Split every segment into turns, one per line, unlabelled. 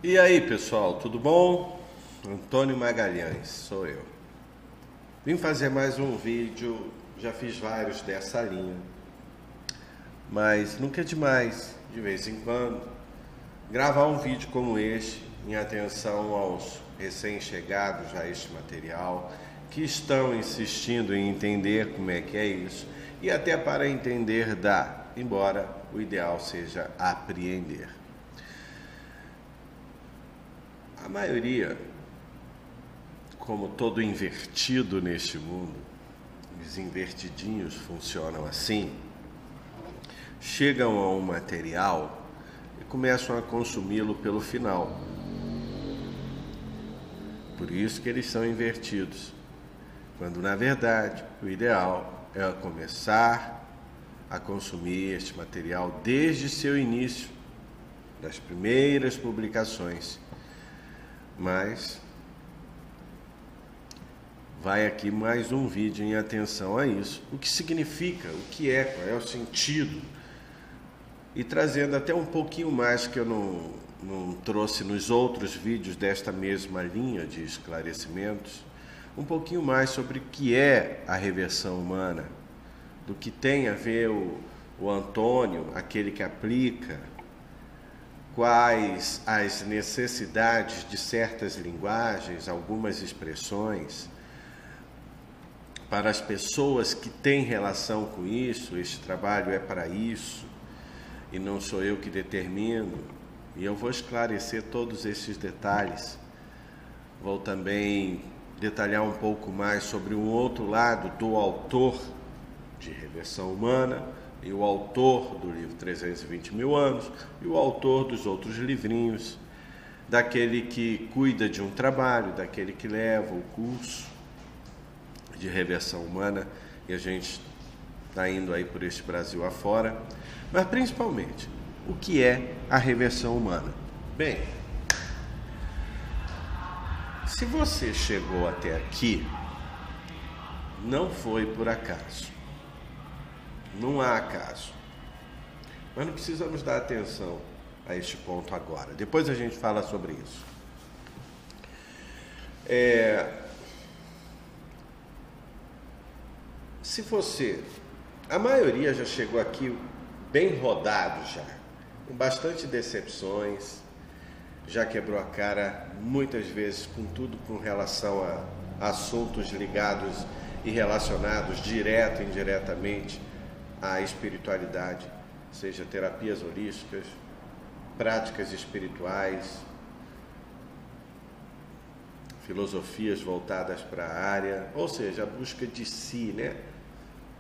E aí, pessoal, tudo bom? Antônio Magalhães, sou eu. Vim fazer mais um vídeo, já fiz vários dessa linha, mas nunca é demais, de vez em quando, gravar um vídeo como este, em atenção aos recém-chegados a este material, que estão insistindo em entender como é que é isso, e até para entender dá, embora o ideal seja apreender. A maioria, como todo invertido neste mundo, os invertidinhos funcionam assim, chegam a um material e começam a consumi-lo pelo final. Por isso que eles são invertidos, quando na verdade o ideal é começar a consumir este material desde seu início, das primeiras publicações. Mas vai aqui mais um vídeo em atenção a isso. O que significa, o que é, qual é o sentido. E trazendo até um pouquinho mais que eu não trouxe nos outros vídeos desta mesma linha de esclarecimentos, um pouquinho mais sobre o que é a reversão humana, do que tem a ver o Antônio, aquele que aplica, quais as necessidades de certas linguagens, algumas expressões, para as pessoas que têm relação com isso. Este trabalho é para isso, e não sou eu que determino, e eu vou esclarecer todos esses detalhes. Vou também detalhar um pouco mais sobre um outro lado do autor de Reversão Humana, e o autor do livro 320 mil anos, e o autor dos outros livrinhos, daquele que cuida de um trabalho, daquele que leva o curso de reversão humana, e a gente está indo aí por este Brasil afora, mas principalmente, o que é a reversão humana? Bem, se você chegou até aqui, não foi por acaso. Não há acaso. Mas não precisamos dar atenção a este ponto agora. Depois a gente fala sobre isso. Se você... A maioria já chegou aqui bem rodado já, com bastante decepções, já quebrou a cara muitas vezes com tudo com relação a assuntos ligados e relacionados direto e indiretamente à espiritualidade, seja terapias holísticas, práticas espirituais, filosofias voltadas para a área, ou seja, a busca de si, né?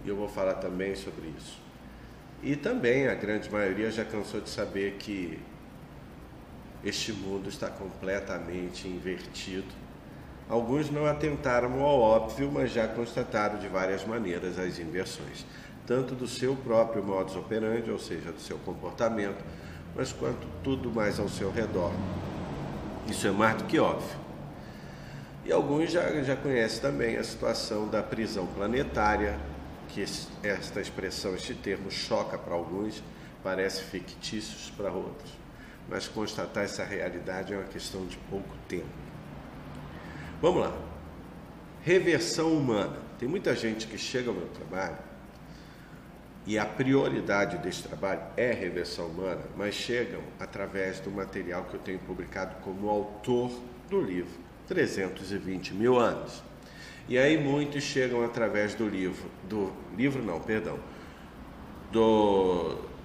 E eu vou falar também sobre isso. E também a grande maioria já cansou de saber que este mundo está completamente invertido. Alguns não atentaram ao óbvio, mas já constataram de várias maneiras as inversões, tanto do seu próprio modus operandi, ou seja, do seu comportamento, mas quanto tudo mais ao seu redor. Isso é mais do que óbvio. E alguns já conhecem também a situação da prisão planetária, que esta expressão, este termo choca para alguns, parece fictícios para outros, mas constatar essa realidade é uma questão de pouco tempo. Vamos lá. Reversão humana. Tem muita gente que chega ao meu trabalho e a prioridade desse trabalho é reversão humana, mas chegam através do material que eu tenho publicado como autor do livro 320 mil anos. E aí muitos chegam através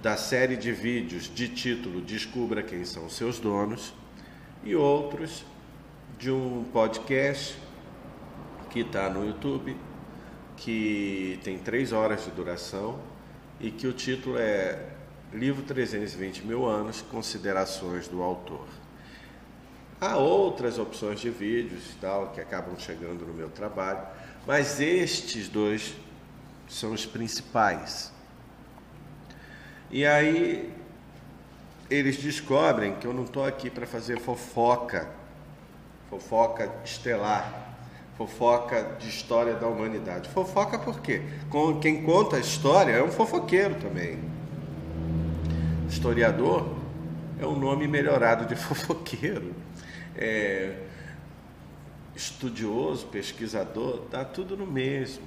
da série de vídeos de título Descubra Quem São Seus Donos, e outros de um podcast que está no YouTube, que tem 3 horas de duração, e que o título é Livro 320 mil anos, Considerações do Autor. Há outras opções de vídeos e tal, que acabam chegando no meu trabalho, mas estes dois são os principais. E aí eles descobrem que eu não estou aqui para fazer fofoca estelar, fofoca de história da humanidade. Fofoca por quê? Quem conta a história é um fofoqueiro também. Historiador é um nome melhorado de fofoqueiro, estudioso, pesquisador, dá tudo no mesmo.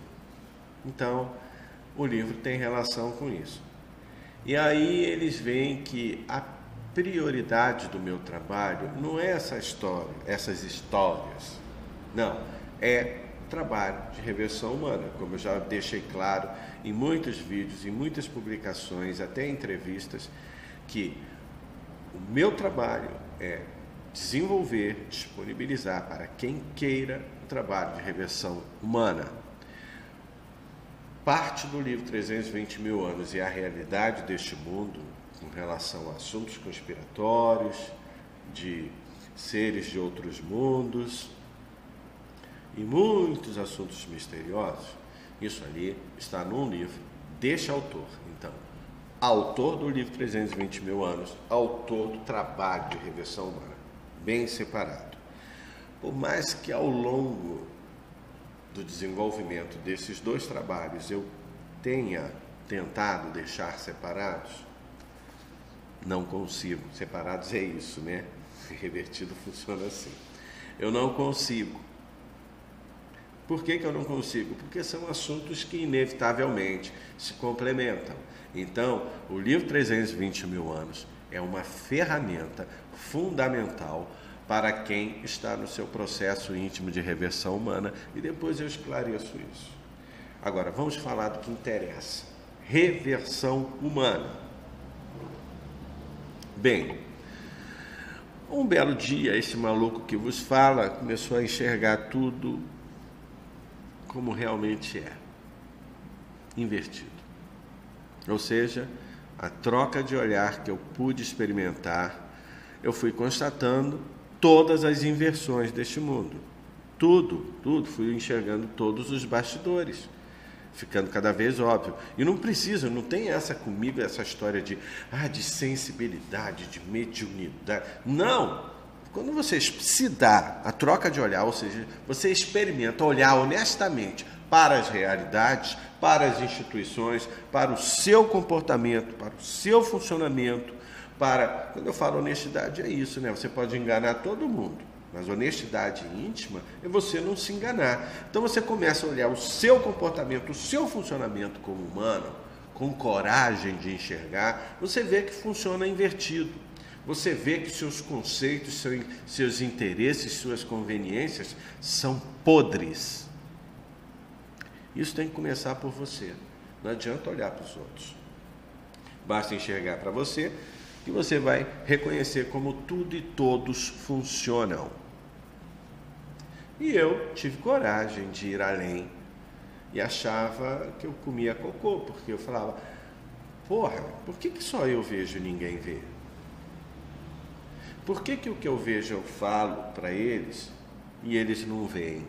Então, o livro tem relação com isso. E aí eles veem que a prioridade do meu trabalho não é essas histórias, não, é o trabalho de reversão humana, como eu já deixei claro em muitos vídeos, em muitas publicações, até em entrevistas, que o meu trabalho é desenvolver, disponibilizar para quem queira o trabalho de reversão humana. Parte do livro 320 mil anos e a realidade deste mundo com relação a assuntos conspiratórios, de seres de outros mundos e muitos assuntos misteriosos, isso ali está num livro deste autor. Então, autor do livro 320 mil anos, autor do trabalho de reversão humana, bem separado. Por mais que ao longo do desenvolvimento desses dois trabalhos eu tenha tentado deixar separados, não consigo. Separados é isso, né? Revertido funciona assim. Eu não consigo. Por que eu não consigo? Porque são assuntos que inevitavelmente se complementam. Então, o livro 320 mil anos é uma ferramenta fundamental para quem está no seu processo íntimo de reversão humana, e depois eu esclareço isso. Agora, vamos falar do que interessa. Reversão humana. Bem, um belo dia, esse maluco que vos fala começou a enxergar tudo como realmente é, invertido. Ou seja, a troca de olhar que eu pude experimentar, eu fui constatando todas as inversões deste mundo. Tudo, fui enxergando todos os bastidores, ficando cada vez óbvio. E não precisa, não tem essa comigo, essa história de sensibilidade, de mediunidade. Não! Quando você se dá a troca de olhar, ou seja, você experimenta olhar honestamente para as realidades, para as instituições, para o seu comportamento, para o seu funcionamento, quando eu falo honestidade, é isso, né? Você pode enganar todo mundo, mas honestidade íntima é você não se enganar. Então você começa a olhar o seu comportamento, o seu funcionamento como humano, com coragem de enxergar, você vê que funciona invertido. Você vê que seus conceitos, seus interesses, suas conveniências são podres. Isso tem que começar por você. Não adianta olhar para os outros. Basta enxergar para você, que você vai reconhecer como tudo e todos funcionam. E eu tive coragem de ir além e achava que eu comia cocô, porque eu falava, por que só eu vejo e ninguém vê? Por que o que eu vejo eu falo para eles e eles não veem?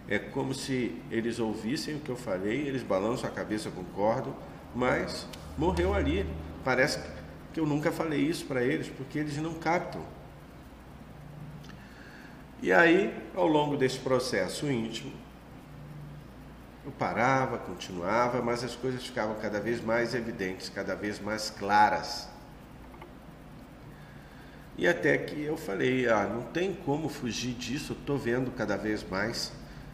É como se eles ouvissem o que eu falei, eles balançam a cabeça, concordam, mas morreu ali. Parece que eu nunca falei isso para eles, porque eles não captam. E aí, ao longo desse processo íntimo, eu parava, continuava, mas as coisas ficavam cada vez mais evidentes, cada vez mais claras. E até que eu falei, não tem como fugir disso, eu estou vendo cada vez mais,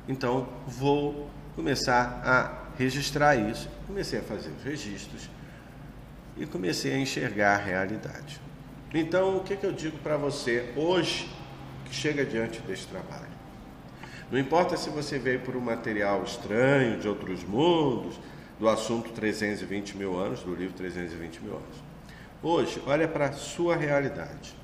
então vou começar a registrar isso. Comecei a fazer os registros e comecei a enxergar a realidade. Então, o que eu digo para você hoje, que chega diante desse trabalho? Não importa se você veio por um material estranho, de outros mundos, do assunto 320 mil anos, do livro 320 mil anos. Hoje, olha para a sua realidade.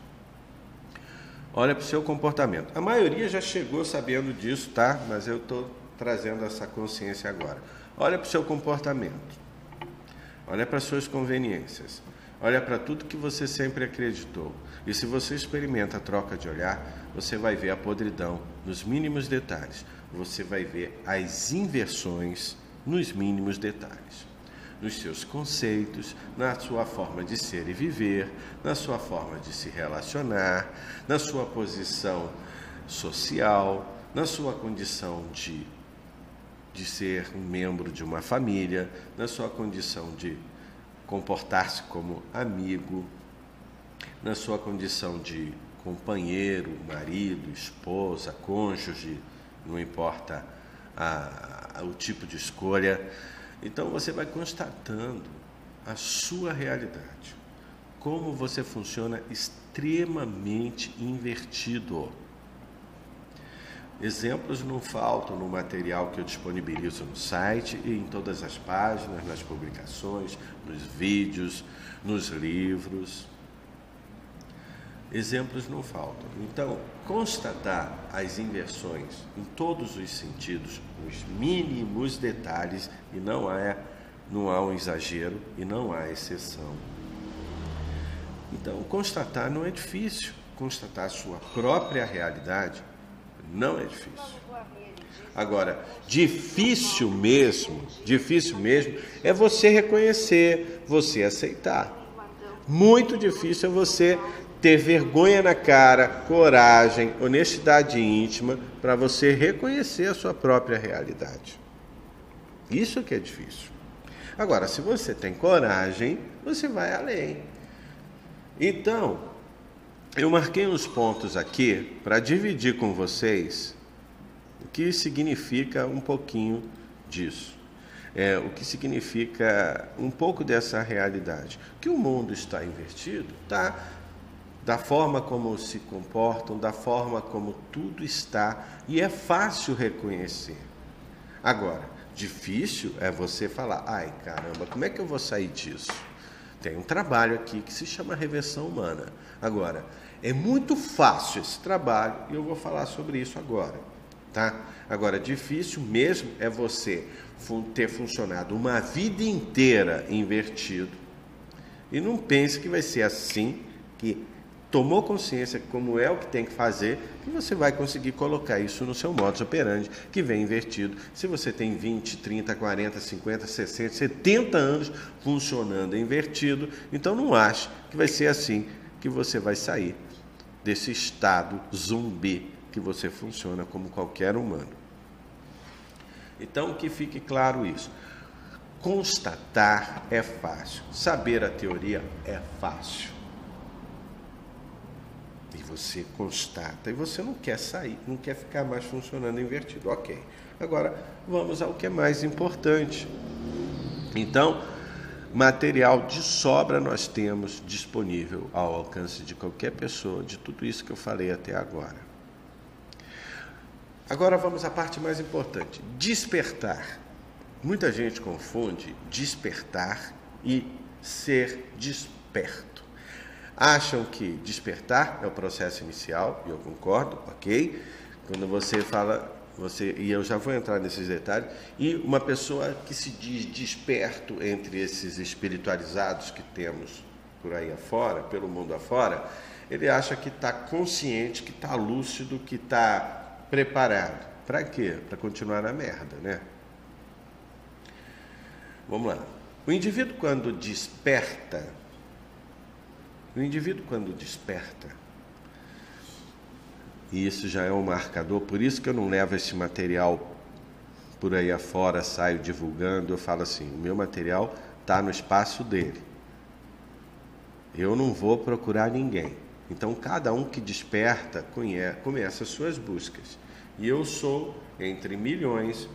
Olha para o seu comportamento. A maioria já chegou sabendo disso, tá? Mas eu estou trazendo essa consciência agora. Olha para o seu comportamento. Olha para as suas conveniências. Olha para tudo que você sempre acreditou. E se você experimenta a troca de olhar, você vai ver a podridão nos mínimos detalhes. Você vai ver as inversões nos mínimos detalhes. Nos seus conceitos, na sua forma de ser e viver, na sua forma de se relacionar, na sua posição social, na sua condição de ser um membro de uma família, na sua condição de comportar-se como amigo. na sua condição de companheiro, marido, esposa, cônjuge, não importa o tipo de escolha. Então você vai constatando a sua realidade, como você funciona extremamente invertido. Exemplos não faltam no material que eu disponibilizo no site e em todas as páginas, nas publicações, nos vídeos, nos livros. Exemplos não faltam. Então, constatar as inversões em todos os sentidos, nos mínimos detalhes, e não há um exagero e não há exceção. Então, constatar não é difícil. Constatar a sua própria realidade não é difícil. Agora, difícil mesmo é você reconhecer, você aceitar. Muito difícil é você ter vergonha na cara, coragem, honestidade íntima para você reconhecer a sua própria realidade. Isso que é difícil. Agora, se você tem coragem, você vai além. Então, eu marquei uns pontos aqui para dividir com vocês o que significa um pouquinho disso. O que significa um pouco dessa realidade. Que o mundo está invertido, tá? Da forma como se comportam, da forma como tudo está, e é fácil reconhecer. Agora, difícil é você falar, ai caramba, como é que eu vou sair disso? Tem um trabalho aqui que se chama reversão humana. Agora, é muito fácil esse trabalho e eu vou falar sobre isso agora, tá? Agora, difícil mesmo é você ter funcionado uma vida inteira invertido e não pense que vai ser assim, que tomou consciência como é o que tem que fazer, que você vai conseguir colocar isso no seu modus operandi, que vem invertido. Se você tem 20, 30, 40, 50, 60, 70 anos funcionando invertido, então não ache que vai ser assim que você vai sair desse estado zumbi que você funciona como qualquer humano. Então, que fique claro isso. Constatar é fácil. Saber a teoria é fácil. E você constata e você não quer sair, não quer ficar mais funcionando invertido. Ok. Agora, vamos ao que é mais importante. Então, material de sobra nós temos disponível ao alcance de qualquer pessoa, de tudo isso que eu falei até agora. Agora vamos à parte mais importante, despertar. Muita gente confunde despertar e ser desperto. Acham que despertar é o processo inicial, e eu concordo, ok? Quando você fala, e eu já vou entrar nesses detalhes, e uma pessoa que se diz desperto entre esses espiritualizados que temos por aí afora, pelo mundo afora, ele acha que está consciente, que está lúcido, que está preparado. Para quê? Para continuar na merda, né? Vamos lá. O indivíduo quando desperta, e isso já é um marcador, por isso que eu não levo esse material por aí afora, saio divulgando, eu falo assim, o meu material está no espaço dele. Eu não vou procurar ninguém. Então, cada um que desperta começa as suas buscas. E eu sou, entre milhões,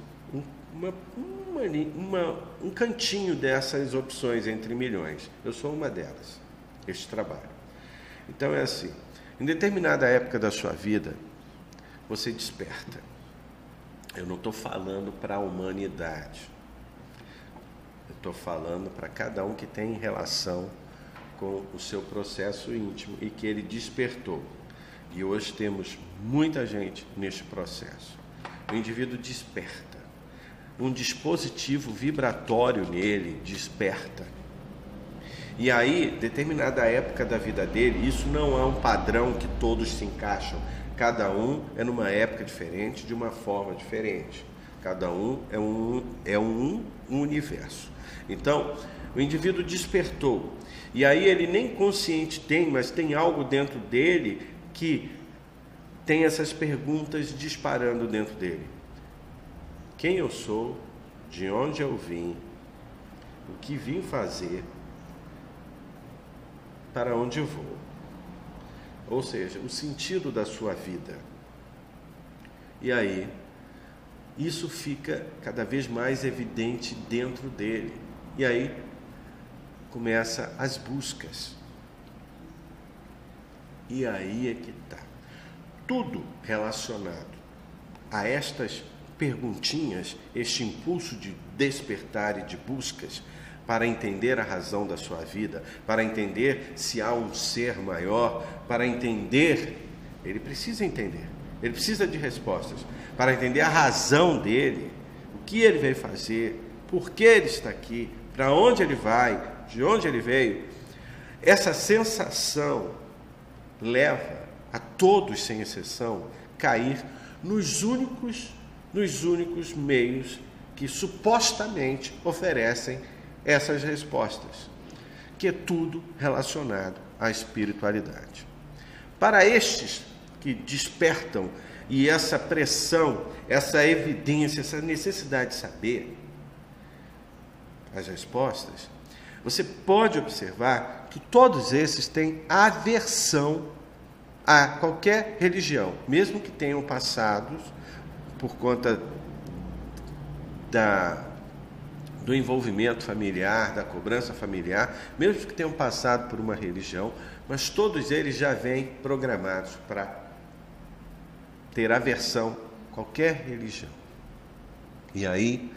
um cantinho dessas opções entre milhões. Eu sou uma delas, este trabalho. Então, é assim, em determinada época da sua vida, você desperta. Eu não estou falando para a humanidade. Eu estou falando para cada um que tem relação com o seu processo íntimo e que ele despertou. E hoje temos muita gente neste processo. O indivíduo desperta. Um dispositivo vibratório nele desperta. E aí, determinada época da vida dele, isso não é um padrão que todos se encaixam. Cada um é numa época diferente, de uma forma diferente. Cada um é um universo. Então, o indivíduo despertou. E aí ele nem consciente tem, mas tem algo dentro dele que tem essas perguntas disparando dentro dele. Quem eu sou? De onde eu vim? O que vim fazer? Para onde eu vou? ou seja, o sentido da sua vida. E aí, isso fica cada vez mais evidente dentro dele. E aí, começa as buscas. E aí é que está. Tudo relacionado a estas perguntinhas, este impulso de despertar e de buscas, para entender a razão da sua vida, para entender se há um ser maior, para entender, ele precisa entender, ele precisa de respostas, para entender a razão dele, o que ele veio fazer, por que ele está aqui, para onde ele vai, de onde ele veio. Essa sensação leva a todos, sem exceção, cair nos únicos meios que supostamente oferecem essas respostas, que é tudo relacionado à espiritualidade. Para estes que despertam e essa pressão, essa evidência, essa necessidade de saber as respostas, você pode observar que todos esses têm aversão a qualquer religião, mesmo que tenham passado por conta do envolvimento familiar, da cobrança familiar, mesmo que tenham passado por uma religião, mas todos eles já vêm programados para ter aversão a qualquer religião. E aí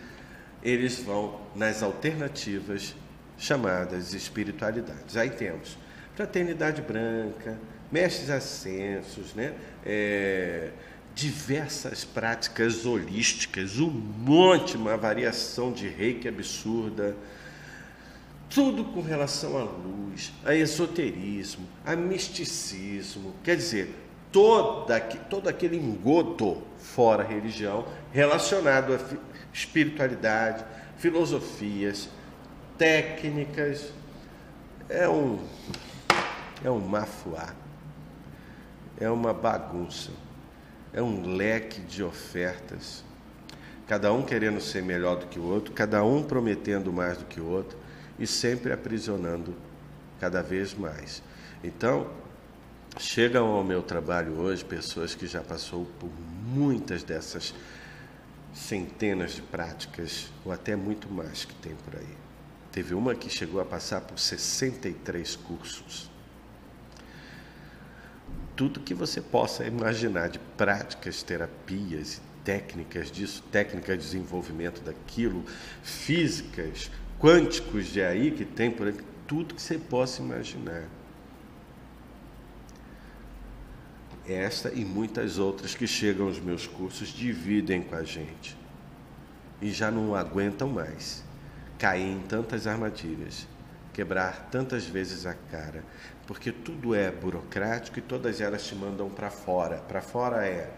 eles vão nas alternativas chamadas espiritualidades. Aí temos fraternidade branca, mestres ascensos, né? Diversas práticas holísticas, um monte, uma variação de reiki absurda, tudo com relação à luz, a esoterismo, a misticismo, quer dizer, todo aquele engodo fora a religião, relacionado à espiritualidade, filosofias, técnicas, é um mafuá, é uma bagunça. É um leque de ofertas, cada um querendo ser melhor do que o outro, cada um prometendo mais do que o outro e sempre aprisionando cada vez mais. Então, chegam ao meu trabalho hoje pessoas que já passou por muitas dessas centenas de práticas, ou até muito mais que tem por aí. Teve uma que chegou a passar por 63 cursos. Tudo que você possa imaginar de práticas, terapias e técnicas disso, técnicas de desenvolvimento daquilo, físicas, quânticos de aí que tem por aí, tudo que você possa imaginar. Esta e muitas outras que chegam aos meus cursos dividem com a gente e já não aguentam mais cair em tantas armadilhas, quebrar tantas vezes a cara, porque tudo é burocrático e todas elas te mandam para fora. Para fora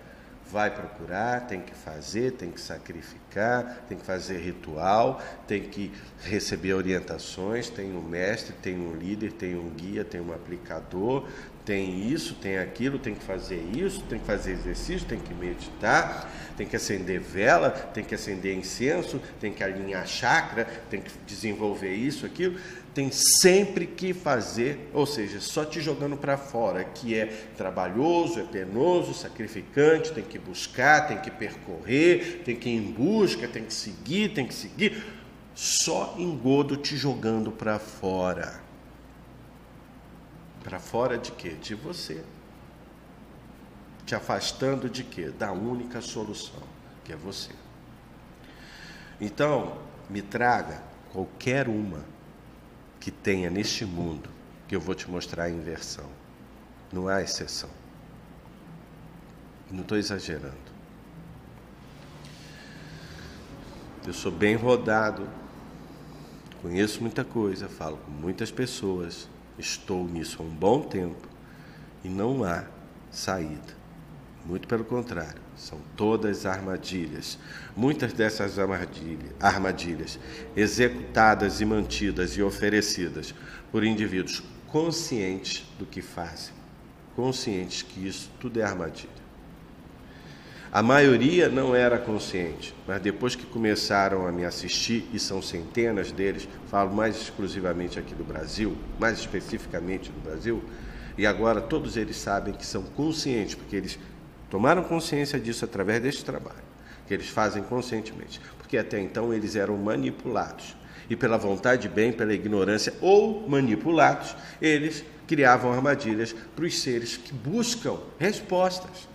vai procurar, tem que fazer, tem que sacrificar, tem que fazer ritual, tem que receber orientações, tem um mestre, tem um líder, tem um guia, tem um aplicador, tem isso, tem aquilo, tem que fazer isso, tem que fazer exercício, tem que meditar, tem que acender vela, tem que acender incenso, tem que alinhar chakra, tem que desenvolver isso, aquilo, tem sempre que fazer, ou seja, só te jogando para fora, que é trabalhoso, é penoso, sacrificante, tem que buscar, tem que percorrer, tem que ir em busca, tem que seguir, só engodo te jogando para fora. Para fora de quê? De você. Te afastando de quê? Da única solução, que é você. Então, me traga qualquer uma que tenha neste mundo, que eu vou te mostrar a inversão. Não há exceção. Não estou exagerando. Eu sou bem rodado, conheço muita coisa, falo com muitas pessoas, estou nisso há um bom tempo e não há saída. Muito pelo contrário, são todas armadilhas. Muitas dessas armadilhas executadas e mantidas e oferecidas por indivíduos conscientes do que fazem, conscientes que isso tudo é armadilha. A maioria não era consciente, mas depois que começaram a me assistir, e são centenas deles, falo mais exclusivamente aqui do Brasil, mais especificamente do Brasil, E agora todos eles sabem que são conscientes, porque eles tomaram consciência disso através deste trabalho, que eles fazem conscientemente. Porque até então eles eram manipulados. E pela vontade de bem, pela ignorância ou manipulados, eles criavam armadilhas para os seres que buscam respostas.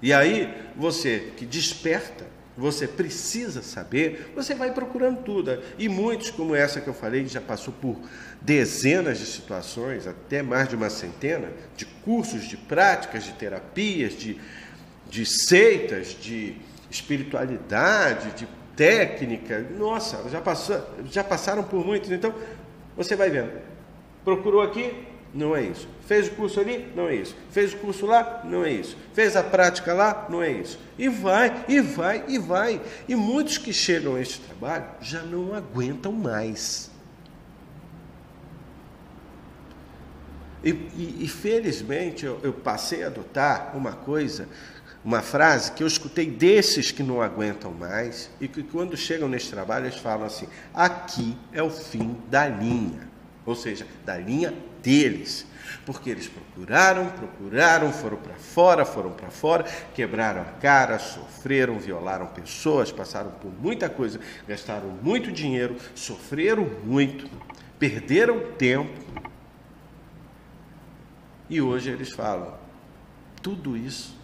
E aí, você que desperta, você precisa saber, você vai procurando tudo. E muitos, como essa que eu falei, já passou por dezenas de situações, até mais de uma centena, de cursos, de práticas, de terapias, de seitas, de espiritualidade, de técnica. Nossa, já passaram por muitos. Então, você vai vendo. Procurou aqui? Não é isso. Fez o curso ali? Não é isso. Fez o curso lá? Não é isso. Fez a prática lá? Não é isso. E vai, e vai, e vai. E muitos que chegam a este trabalho já não aguentam mais. E felizmente eu passei a adotar uma frase que eu escutei desses que não aguentam mais e que quando chegam nesse trabalho eles falam assim: aqui é o fim da linha. Ou seja, da linha deles, porque eles procuraram, foram para fora, quebraram a cara, sofreram, violaram pessoas, passaram por muita coisa, gastaram muito dinheiro, sofreram muito, perderam tempo, e hoje eles falam, tudo isso,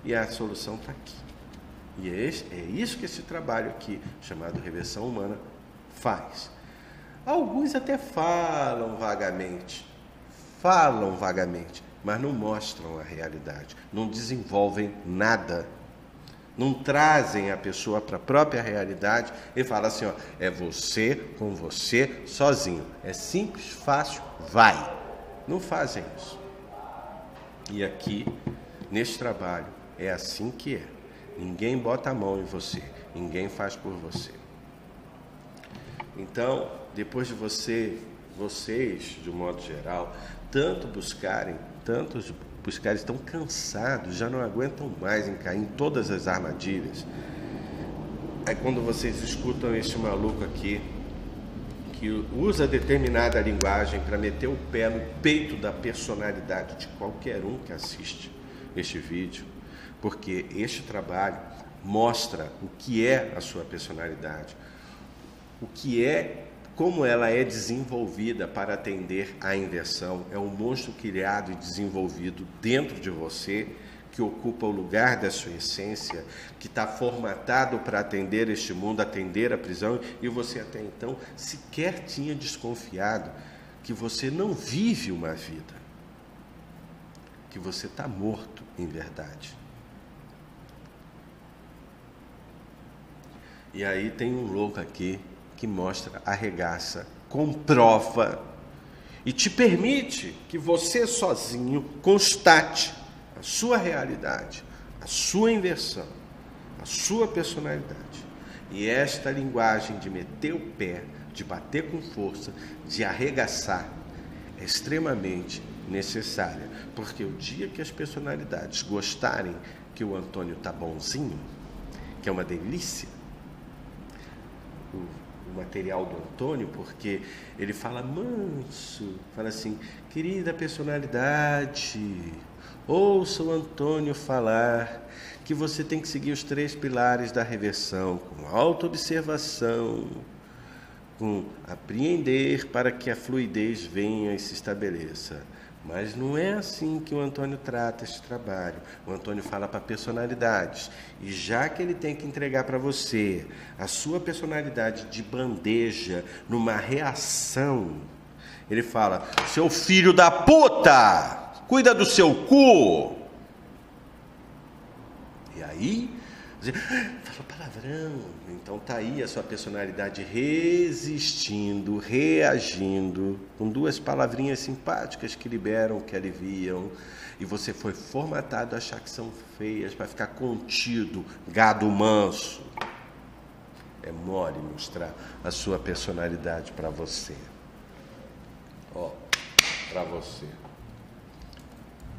e a solução está aqui. E é isso que esse trabalho aqui, chamado Reversão Humana, faz. Alguns até falam vagamente, mas não mostram a realidade, não desenvolvem nada, não trazem a pessoa para a própria realidade e falam assim, ó, é você com você sozinho, é simples, fácil, vai. Não fazem isso. E aqui, neste trabalho, é assim que é. Ninguém bota a mão em você, ninguém faz por você. Então, depois de vocês, de um modo geral, tantos buscarem, estão cansados, já não aguentam mais em cair em todas as armadilhas. Aí quando vocês escutam esse maluco aqui, que usa determinada linguagem para meter o pé no peito da personalidade de qualquer um que assiste este vídeo, porque este trabalho mostra o que é a sua personalidade, o que é, como ela é desenvolvida para atender à inversão. É um monstro criado e desenvolvido dentro de você, que ocupa o lugar da sua essência, que está formatado para atender este mundo, atender a prisão, e você até então sequer tinha desconfiado que você não vive uma vida, que você está morto em verdade. E aí tem um louco aqui que mostra, arregaça, comprova e te permite que você sozinho constate a sua realidade, a sua inversão, a sua personalidade. E esta linguagem de meter o pé, de bater com força, de arregaçar, é extremamente necessária, porque o dia que as personalidades gostarem que o Antônio tá bonzinho, que é uma delícia, o material do Antônio, porque ele fala manso, fala assim, querida personalidade, ouça o Antônio falar que você tem que seguir os 3 pilares da reversão, com autoobservação, com apreender para que a fluidez venha e se estabeleça. Mas não é assim que o Antônio trata este trabalho. O Antônio fala para personalidades. E já que ele tem que entregar para você a sua personalidade de bandeja, numa reação, ele fala, seu filho da puta, cuida do seu cu. E aí, fala palavrão. Então tá aí a sua personalidade resistindo, reagindo, com 2 palavrinhas simpáticas que liberam, que aliviam, e você foi formatado a achar que são feias, para ficar contido, gado manso. É mole mostrar a sua personalidade para você. Ó, para você.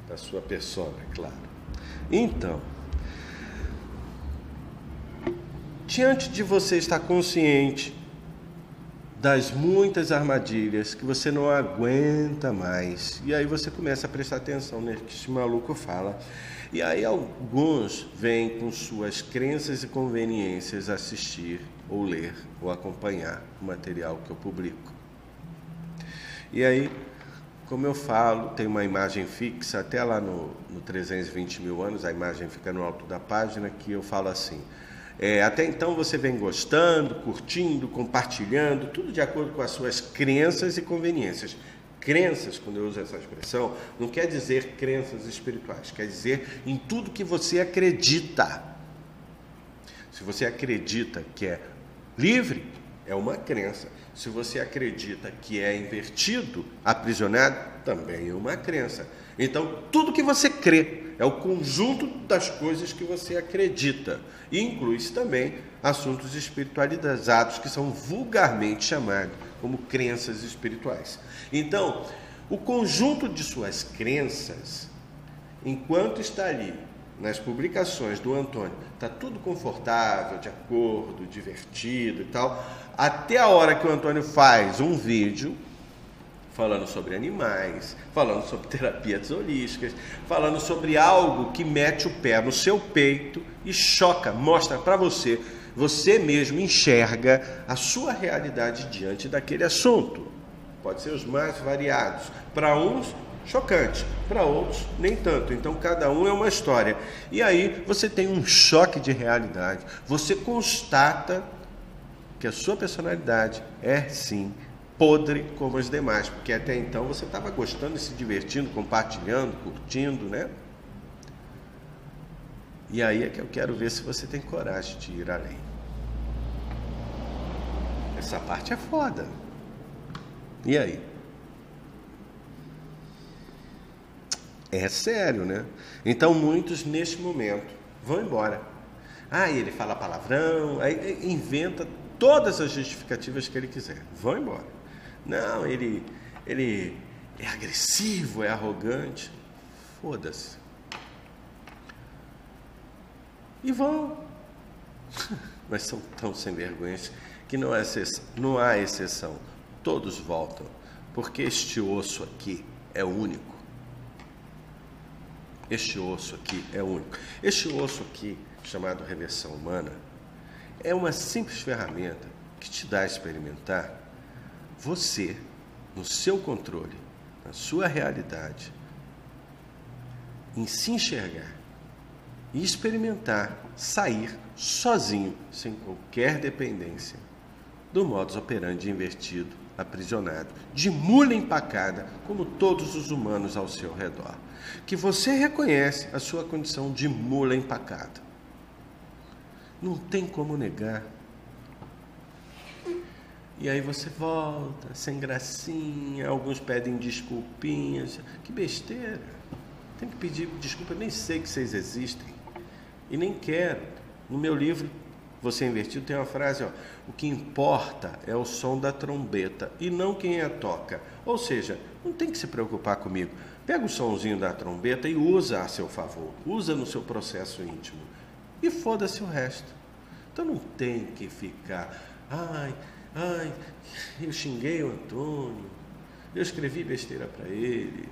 Da sua persona, é claro. Então, diante de você estar consciente das muitas armadilhas que você não aguenta mais. E aí você começa a prestar atenção no que esse maluco fala. E aí alguns vêm com suas crenças e conveniências assistir, ou ler, ou acompanhar o material que eu publico. E aí, como eu falo, tem uma imagem fixa, até lá no 320 mil anos, a imagem fica no alto da página, que eu falo assim: até então você vem gostando, curtindo, compartilhando, tudo de acordo com as suas crenças e conveniências. Crenças, quando eu uso essa expressão, não quer dizer crenças espirituais, quer dizer em tudo que você acredita. Se você acredita que é livre, é uma crença. Se você acredita que é invertido, aprisionado, também é uma crença. Então, tudo que você crê é o conjunto das coisas que você acredita. E inclui-se também assuntos espiritualizados, que são vulgarmente chamados como crenças espirituais. Então, o conjunto de suas crenças, enquanto está ali nas publicações do Antônio, está tudo confortável, de acordo, divertido e tal, até a hora que o Antônio faz um vídeo falando sobre animais, falando sobre terapias holísticas, falando sobre algo que mete o pé no seu peito e choca, mostra para você, você mesmo enxerga a sua realidade diante daquele assunto. Pode ser os mais variados. Para uns, chocante. Para outros, nem tanto. Então, cada um é uma história. E aí, você tem um choque de realidade. Você constata que a sua personalidade é, sim, podre como as demais. Porque até então você estava gostando e se divertindo, compartilhando, curtindo, né? E aí é que eu quero ver se você tem coragem de ir além. Essa parte é foda. E aí? É sério, né? Então muitos neste momento vão embora. Ele fala palavrão, aí inventa todas as justificativas que ele quiser. Vão embora. Não, ele é agressivo, é arrogante. Foda-se. E vão. Mas são tão sem vergonhas que não há exceção. Todos voltam, porque este osso aqui é único. Este osso aqui é único. Este osso aqui, chamado reversão humana, é uma simples ferramenta que te dá a experimentar você, no seu controle, na sua realidade, em se enxergar e experimentar sair sozinho, sem qualquer dependência, do modus operandi invertido, aprisionado, de mula empacada, como todos os humanos ao seu redor. Que você reconhece a sua condição de mula empacada. Não tem como negar. E aí você volta, sem gracinha, alguns pedem desculpinhas. Que besteira. Tem que pedir desculpa, eu nem sei que vocês existem. E nem quero. No meu livro, Você Invertido, tem uma frase, o que importa é o som da trombeta e não quem a toca. Ou seja, não tem que se preocupar comigo. Pega o sonzinho da trombeta e usa a seu favor. Usa no seu processo íntimo. E foda-se o resto. Então não tem que ficar, eu xinguei o Antônio, eu escrevi besteira para ele.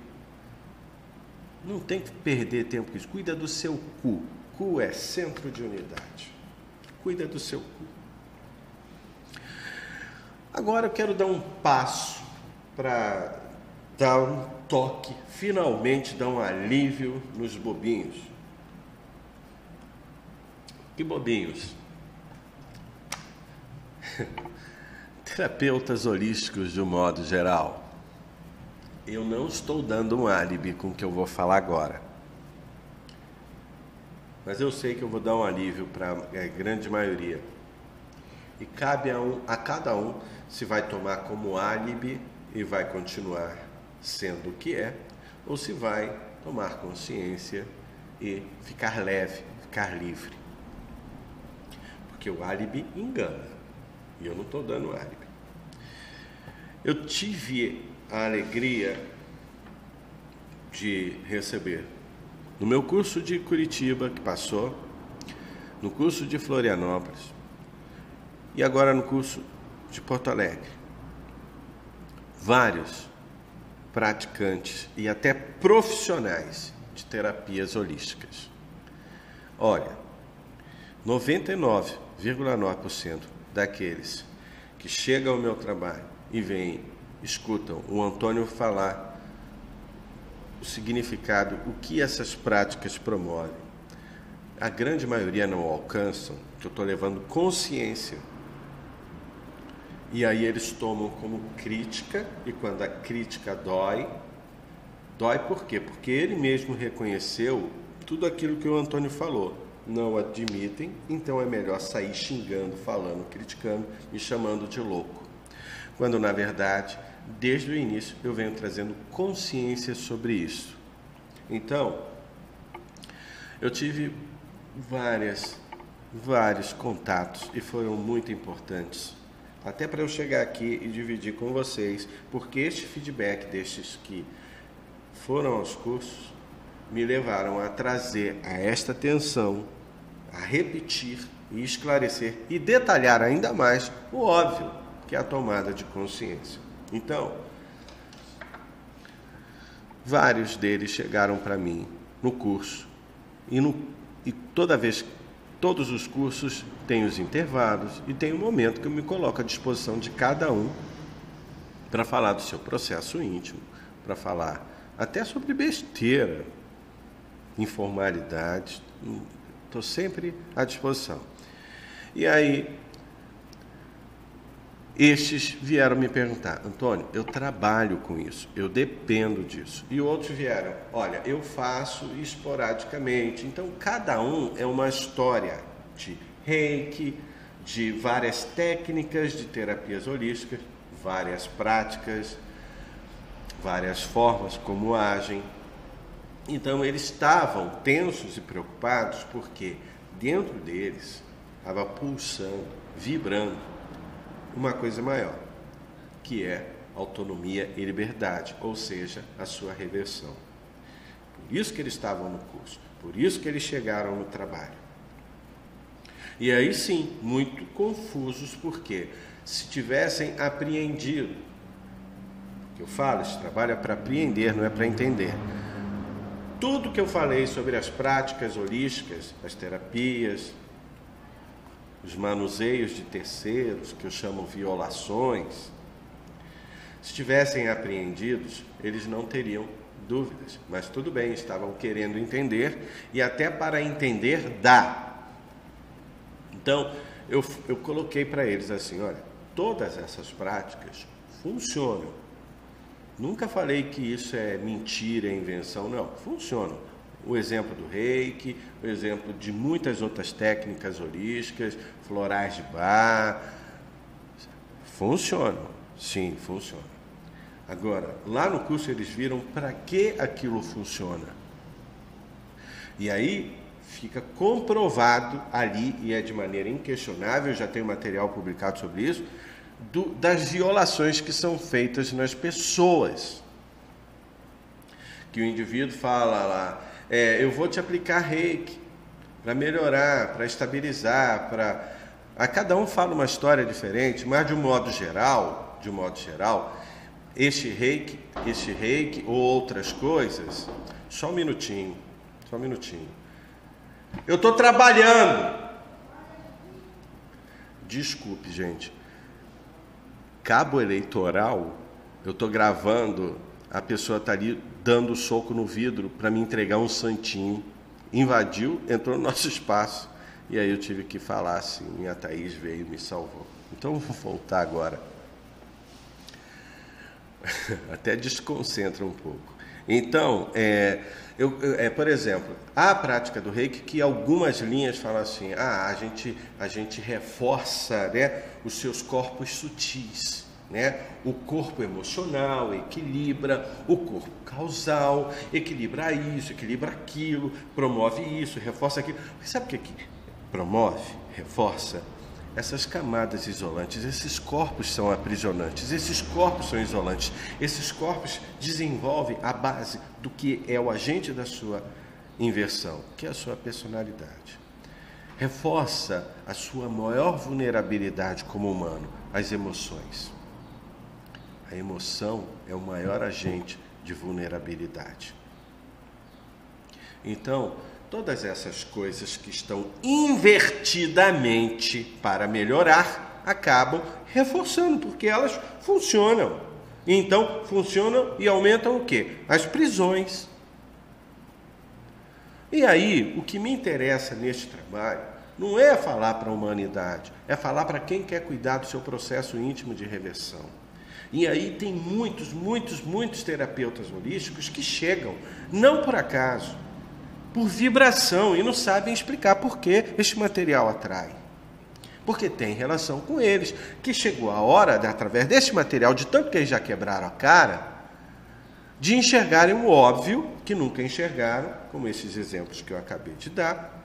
Não tem que perder tempo com isso. Cuida do seu cu. Cu é centro de unidade. Cuida do seu cu. Agora eu quero dar um passo para dar um toque, finalmente dar um alívio nos bobinhos. Que bobinhos? Terapeutas holísticos de um modo geral. Eu não estou dando um álibi com o que eu vou falar agora. Mas eu sei que eu vou dar um alívio para a grande maioria. E cabe a cada um se vai tomar como álibi e vai continuar sendo o que é, ou se vai tomar consciência e ficar leve, ficar livre. Porque o álibi engana. E eu não estou dando álibi. Eu tive a alegria de receber no meu curso de Curitiba, que passou, no curso de Florianópolis e agora no curso de Porto Alegre, vários praticantes e até profissionais de terapias holísticas. Olha, 99,9% daqueles que chegam ao meu trabalho e escutam o Antônio falar o significado, o que essas práticas promovem. A grande maioria não alcançam, que eu estou levando consciência. E aí eles tomam como crítica, e quando a crítica dói por quê? Porque ele mesmo reconheceu tudo aquilo que o Antônio falou. Não admitem, então é melhor sair xingando, falando, criticando, me chamando de louco. Quando, na verdade, desde o início eu venho trazendo consciência sobre isso. Então, eu tive vários contatos e foram muito importantes, até para eu chegar aqui e dividir com vocês, porque este feedback destes que foram aos cursos me levaram a trazer a esta atenção, a repetir e esclarecer e detalhar ainda mais o óbvio, que é a tomada de consciência. Então, vários deles chegaram para mim no curso e todos os cursos têm os intervalos e tem um momento que eu me coloco à disposição de cada um para falar do seu processo íntimo, para falar até sobre besteira, informalidades. Estou sempre à disposição. E aí, estes vieram me perguntar: Antônio, eu trabalho com isso, eu dependo disso. E outros vieram: olha, eu faço esporadicamente. Então, cada um é uma história de reiki, de várias técnicas de terapias holísticas, várias práticas, várias formas como agem. Então, eles estavam tensos e preocupados porque dentro deles estava pulsando, vibrando uma coisa maior, que é autonomia e liberdade, ou seja, a sua reversão. Por isso que eles estavam no curso, por isso que eles chegaram no trabalho. E aí sim, muito confusos, porque se tivessem apreendido, que eu falo, esse trabalho é para apreender, não é para entender. Tudo que eu falei sobre as práticas holísticas, as terapias, os manuseios de terceiros, que eu chamo violações, se tivessem apreendidos, eles não teriam dúvidas. Mas tudo bem, estavam querendo entender, e até para entender dá. Então, eu coloquei para eles assim: olha, todas essas práticas funcionam. Nunca falei que isso é mentira, é invenção, não. Funcionam. O exemplo do reiki, o exemplo de muitas outras técnicas holísticas, florais de Bach, funcionam. Sim, funcionam. Agora, lá no curso eles viram para que aquilo funciona. E aí fica comprovado ali, e é de maneira inquestionável, já tem material publicado sobre isso, das violações que são feitas nas pessoas. Que o indivíduo fala lá: eu vou te aplicar reiki para melhorar, para estabilizar, a cada um fala uma história diferente, mas de um modo geral, este reiki ou outras coisas, só um minutinho. Eu estou trabalhando. Desculpe, gente. Cabo eleitoral, eu estou gravando, a pessoa está ali dando soco no vidro para me entregar um santinho, invadiu, entrou no nosso espaço, e aí eu tive que falar assim, minha Thaís veio e me salvou. Então eu vou voltar agora. Até desconcentra um pouco. Então, por exemplo, há a prática do reiki que algumas linhas falam assim: a gente reforça, né, os seus corpos sutis, né? O corpo emocional equilibra, o corpo causal equilibra isso, equilibra aquilo, promove isso, reforça aquilo. Sabe o que promove, reforça? Essas camadas isolantes, esses corpos são aprisionantes, esses corpos são isolantes, esses corpos desenvolvem a base do que é o agente da sua inversão, que é a sua personalidade. Reforça a sua maior vulnerabilidade como humano, as emoções. A emoção é o maior agente de vulnerabilidade. Então, todas essas coisas que estão invertidamente para melhorar, acabam reforçando, porque elas funcionam. Então, funcionam e aumentam o quê? As prisões. E aí, o que me interessa neste trabalho não é falar para a humanidade, é falar para quem quer cuidar do seu processo íntimo de reversão. E aí tem muitos terapeutas holísticos que chegam, não por acaso, por vibração, e não sabem explicar por que este material atrai. Porque tem relação com eles, que chegou a hora, através desse material, de tanto que eles já quebraram a cara, de enxergarem o óbvio, que nunca enxergaram, como esses exemplos que eu acabei de dar,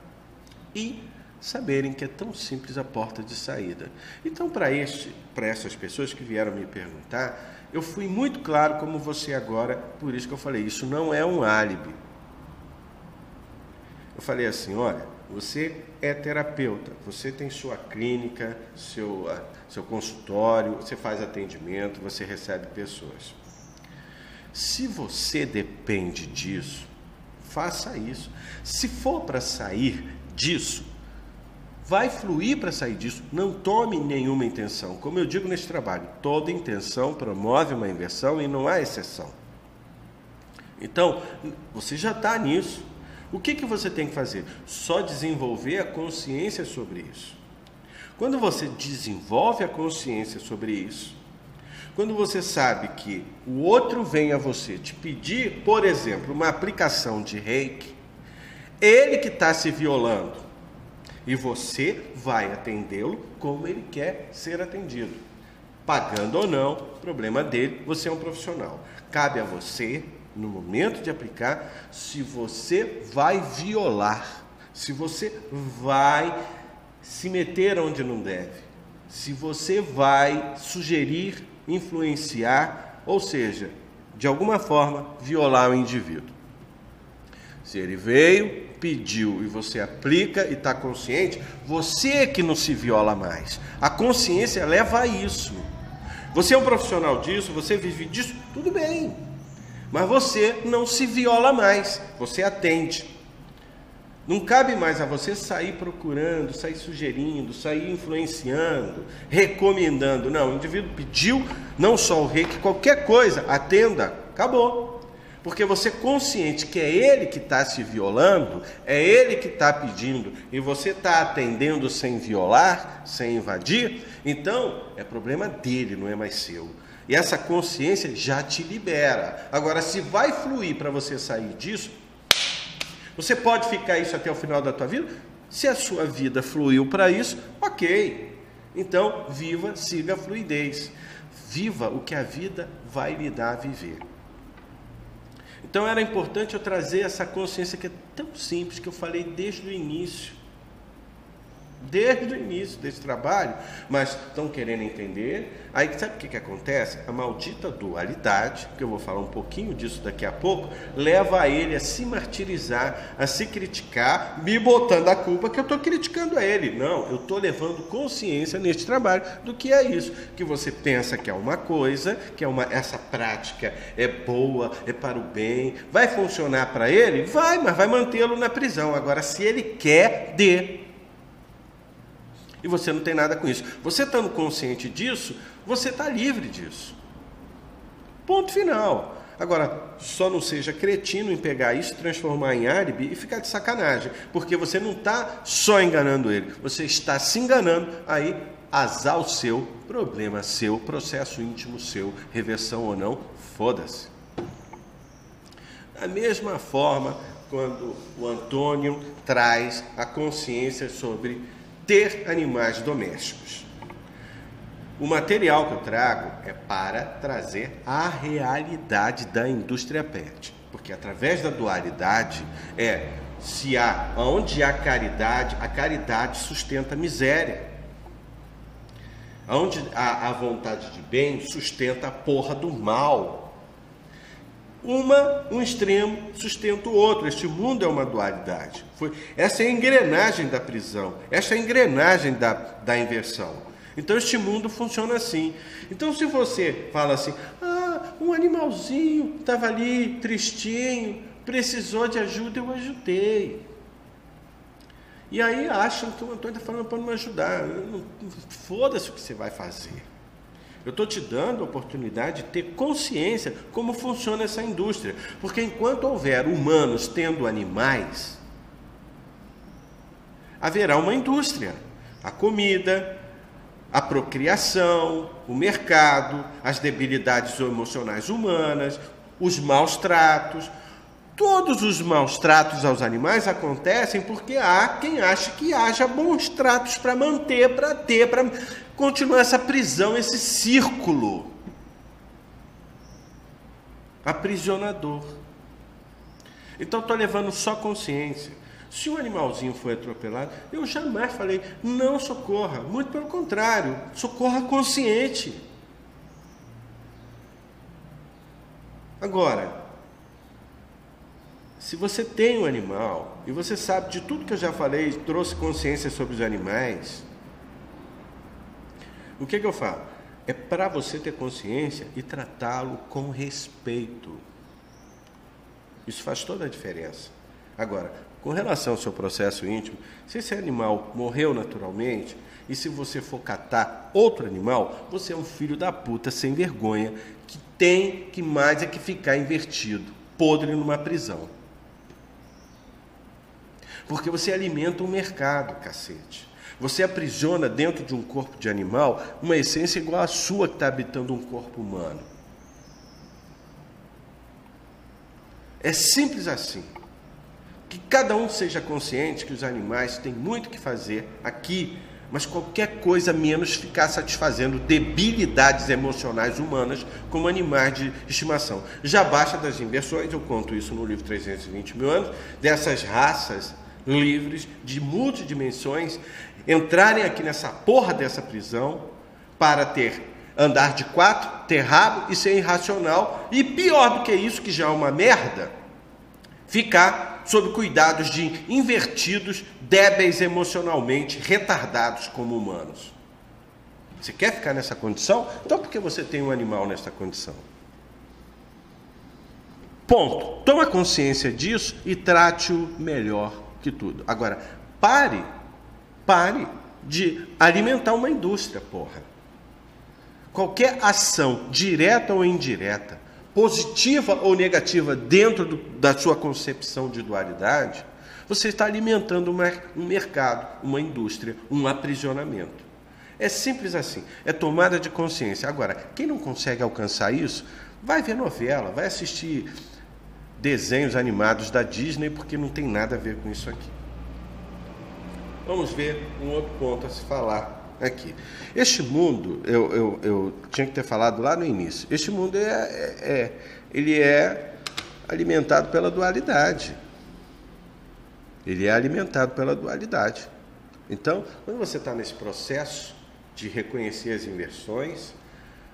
e saberem que é tão simples a porta de saída. Então, para essas pessoas que vieram me perguntar, eu fui muito claro como você agora, por isso que eu falei, isso não é um álibi. Eu falei assim, olha, você é terapeuta, você tem sua clínica, seu consultório, você faz atendimento, você recebe pessoas. Se você depende disso, faça isso. Se for para sair disso, vai fluir para sair disso, não tome nenhuma intenção. Como eu digo nesse trabalho, toda intenção promove uma inversão e não há exceção. Então, você já está nisso. O que você tem que fazer? Só desenvolver a consciência sobre isso. Quando você desenvolve a consciência sobre isso, quando você sabe que o outro vem a você te pedir, por exemplo, uma aplicação de reiki, ele que está se violando, e você vai atendê-lo como ele quer ser atendido. Pagando ou não, problema dele, você é um profissional. Cabe a você, no momento de aplicar, se você vai violar, se você vai se meter onde não deve, se você vai sugerir, influenciar, ou seja, de alguma forma, violar o indivíduo. Se ele veio, pediu e você aplica e está consciente, você é que não se viola mais. A consciência leva a isso. Você é um profissional disso, você vive disso, tudo bem. Mas você não se viola mais, você atende. Não cabe mais a você sair procurando, sair sugerindo, sair influenciando, recomendando. Não, o indivíduo pediu, não só o reiki, qualquer coisa, atenda, acabou. Porque você é consciente que é ele que está se violando, é ele que está pedindo, e você está atendendo sem violar, sem invadir, então é problema dele, não é mais seu. E essa consciência já te libera. Agora, se vai fluir para você sair disso, você pode ficar isso até o final da tua vida? Se a sua vida fluiu para isso, ok. Então, viva, siga a fluidez. Viva o que a vida vai lhe dar a viver. Então, era importante eu trazer essa consciência que é tão simples, que eu falei desde o início. Desde o início desse trabalho, mas estão querendo entender. Aí sabe o que acontece? A maldita dualidade, que eu vou falar um pouquinho disso daqui a pouco, leva a ele a se martirizar, a se criticar, me botando a culpa que eu estou criticando a ele. Não, eu estou levando consciência neste trabalho do que é isso, que você pensa que é uma coisa, que essa prática é boa, é para o bem, vai funcionar para ele? Vai, mas vai mantê-lo na prisão. Agora, se ele quer, dê. E você não tem nada com isso. Você estando consciente disso, você está livre disso. Ponto final. Agora, só não seja cretino em pegar isso, transformar em álibi e ficar de sacanagem. Porque você não está só enganando ele, você está se enganando, aí azar o seu, problema seu, processo íntimo seu, reversão ou não, foda-se. Da mesma forma, quando o Antônio traz a consciência sobre ter animais domésticos. O material que eu trago é para trazer a realidade da indústria pet, porque através da dualidade onde há caridade, a caridade sustenta a miséria. Onde há a vontade de bem, sustenta a porra do mal. Um extremo sustenta o outro. Este mundo é uma dualidade. Essa é a engrenagem da prisão. Essa é a engrenagem da inversão. Então este mundo funciona assim. Então se você fala assim, um animalzinho estava ali tristinho, precisou de ajuda, eu ajudei. E aí acham que o Antônio está falando para não me ajudar. Foda-se o que você vai fazer. Eu estou te dando a oportunidade de ter consciência como funciona essa indústria. Porque enquanto houver humanos tendo animais, haverá uma indústria. A comida, a procriação, o mercado, as debilidades emocionais humanas, os maus tratos. Todos os maus tratos aos animais acontecem porque há quem acha que haja bons tratos para manter, para ter, para continuar essa prisão, esse círculo aprisionador. Então estou levando só consciência. Se um animalzinho foi atropelado, eu jamais falei, não socorra. Muito pelo contrário, socorra consciente. Agora, se você tem um animal, e você sabe de tudo que eu já falei, trouxe consciência sobre os animais, o que eu falo? É para você ter consciência e tratá-lo com respeito. Isso faz toda a diferença. Agora, com relação ao seu processo íntimo, se esse animal morreu naturalmente, e se você for catar outro animal, você é um filho da puta sem vergonha, que tem que mais é que ficar invertido, podre numa prisão. Porque você alimenta um mercado, cacete. Você aprisiona dentro de um corpo de animal uma essência igual à sua que está habitando um corpo humano. É simples assim. Que cada um seja consciente que os animais têm muito que fazer aqui, mas qualquer coisa menos ficar satisfazendo debilidades emocionais humanas como animais de estimação. Já basta das inversões, eu conto isso no livro 320 mil anos, dessas raças livres de multidimensões entrarem aqui nessa porra dessa prisão para andar de 4, ter rabo e ser irracional, e pior do que isso, que já é uma merda, ficar sob cuidados de invertidos, débeis emocionalmente, retardados como humanos. Você quer ficar nessa condição? Então por que você tem um animal nessa condição? Ponto. Toma consciência disso e trate-o melhor que tudo. Agora, pare de alimentar uma indústria, porra. Qualquer ação, direta ou indireta, positiva ou negativa dentro da sua concepção de dualidade, você está alimentando um mercado, uma indústria, um aprisionamento. É simples assim, é tomada de consciência. Agora, quem não consegue alcançar isso, vai ver novela, vai assistir desenhos animados da Disney, porque não tem nada a ver com isso aqui. Vamos ver um outro ponto a se falar aqui. Este mundo, eu tinha que ter falado lá no início, este mundo ele é alimentado pela dualidade. Ele é alimentado pela dualidade. Então, quando você está nesse processo de reconhecer as inversões,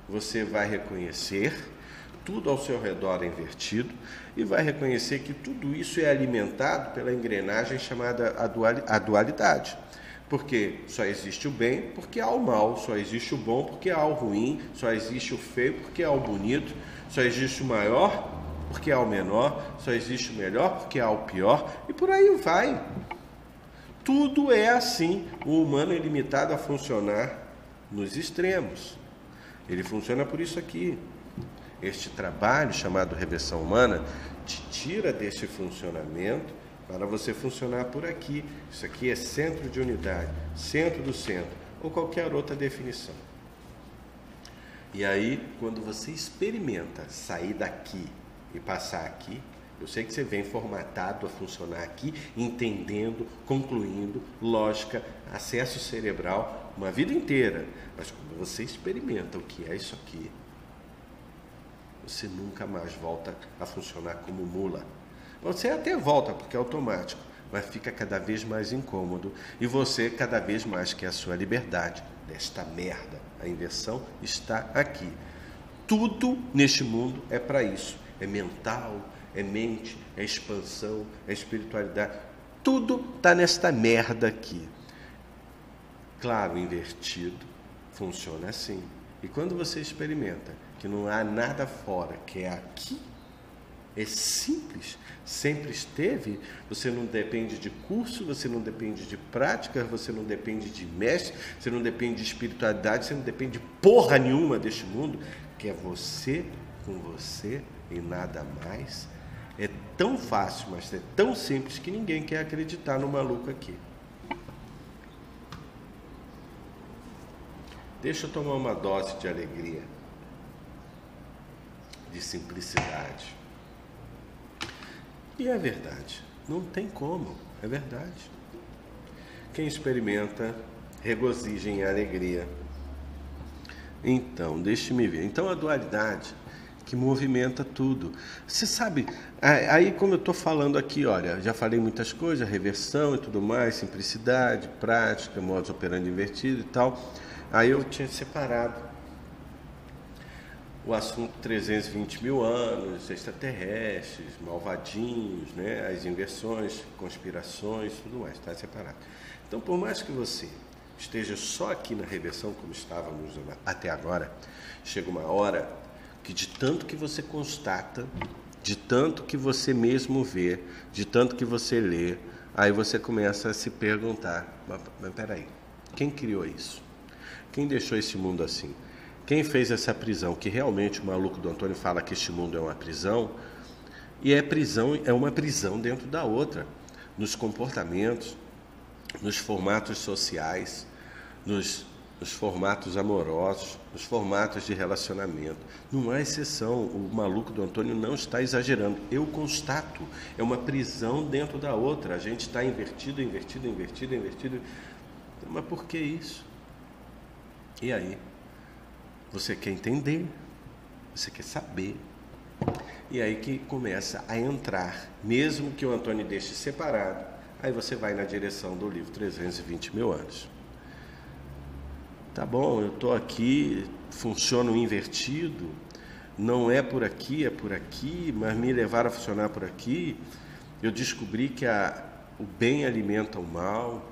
você vai reconhecer tudo ao seu redor é invertido e vai reconhecer que tudo isso é alimentado pela engrenagem chamada a dualidade. Porque só existe o bem porque há o mal, só existe o bom porque há o ruim, só existe o feio porque há o bonito, só existe o maior porque há o menor, só existe o melhor porque há o pior, e por aí vai. Tudo é assim. O humano é limitado a funcionar nos extremos. Ele funciona por isso aqui. Este trabalho, chamado reversão humana, te tira deste funcionamento para você funcionar por aqui. Isso aqui é centro de unidade, centro do centro, ou qualquer outra definição. E aí, quando você experimenta sair daqui e passar aqui, eu sei que você vem formatado a funcionar aqui, entendendo, concluindo, lógica, acesso cerebral, uma vida inteira. Mas quando você experimenta o que é isso aqui, você nunca mais volta a funcionar como mula. Você até volta, porque é automático, mas fica cada vez mais incômodo. E você cada vez mais quer a sua liberdade desta merda. A inversão está aqui. Tudo neste mundo é para isso. É mental, é mente, é expansão, é espiritualidade. Tudo está nesta merda aqui. Claro, invertido, Funciona assim. E quando você experimenta que não há nada fora, que é aqui, é simples, sempre esteve, você não depende de curso, você não depende de prática, você não depende de mestre, você não depende de espiritualidade, você não depende de porra nenhuma deste mundo, que é você com você e nada mais. É tão fácil, mas é tão simples que ninguém quer acreditar no maluco aqui. Deixa eu tomar uma dose de alegria, de simplicidade. E é verdade, não tem como, é verdade. Quem experimenta, regozija em alegria. Então, deixe-me ver. Então, a dualidade que movimenta tudo. Você sabe, aí como eu estou falando aqui, olha, já falei muitas coisas, reversão e tudo mais, simplicidade, prática, modus operandi invertido e tal. Aí eu tinha separado o assunto 320 mil anos, extraterrestres, malvadinhos, né? As inversões, conspirações, tudo mais, está separado. Então, por mais que você esteja só aqui na reversão, como estávamos até agora, chega uma hora que de tanto que você constata, de tanto que você mesmo vê, de tanto que você lê, aí você começa a se perguntar, mas peraí, quem criou isso? Quem deixou esse mundo assim? Quem fez essa prisão? Que realmente o maluco do Antônio fala que este mundo é uma prisão, e é uma prisão dentro da outra, nos comportamentos, nos formatos sociais, nos formatos amorosos, nos formatos de relacionamento. Não há exceção, o maluco do Antônio não está exagerando. Eu constato, é uma prisão dentro da outra. A gente está invertido. Mas por que isso? E aí? Você quer entender, você quer saber. E aí que começa a entrar, mesmo que o Antônio deixe separado, aí você vai na direção do livro 320 mil anos. Tá bom, eu estou aqui, funciona invertido, não é por aqui, é por aqui, mas me levaram a funcionar por aqui. Eu descobri que o bem alimenta o mal,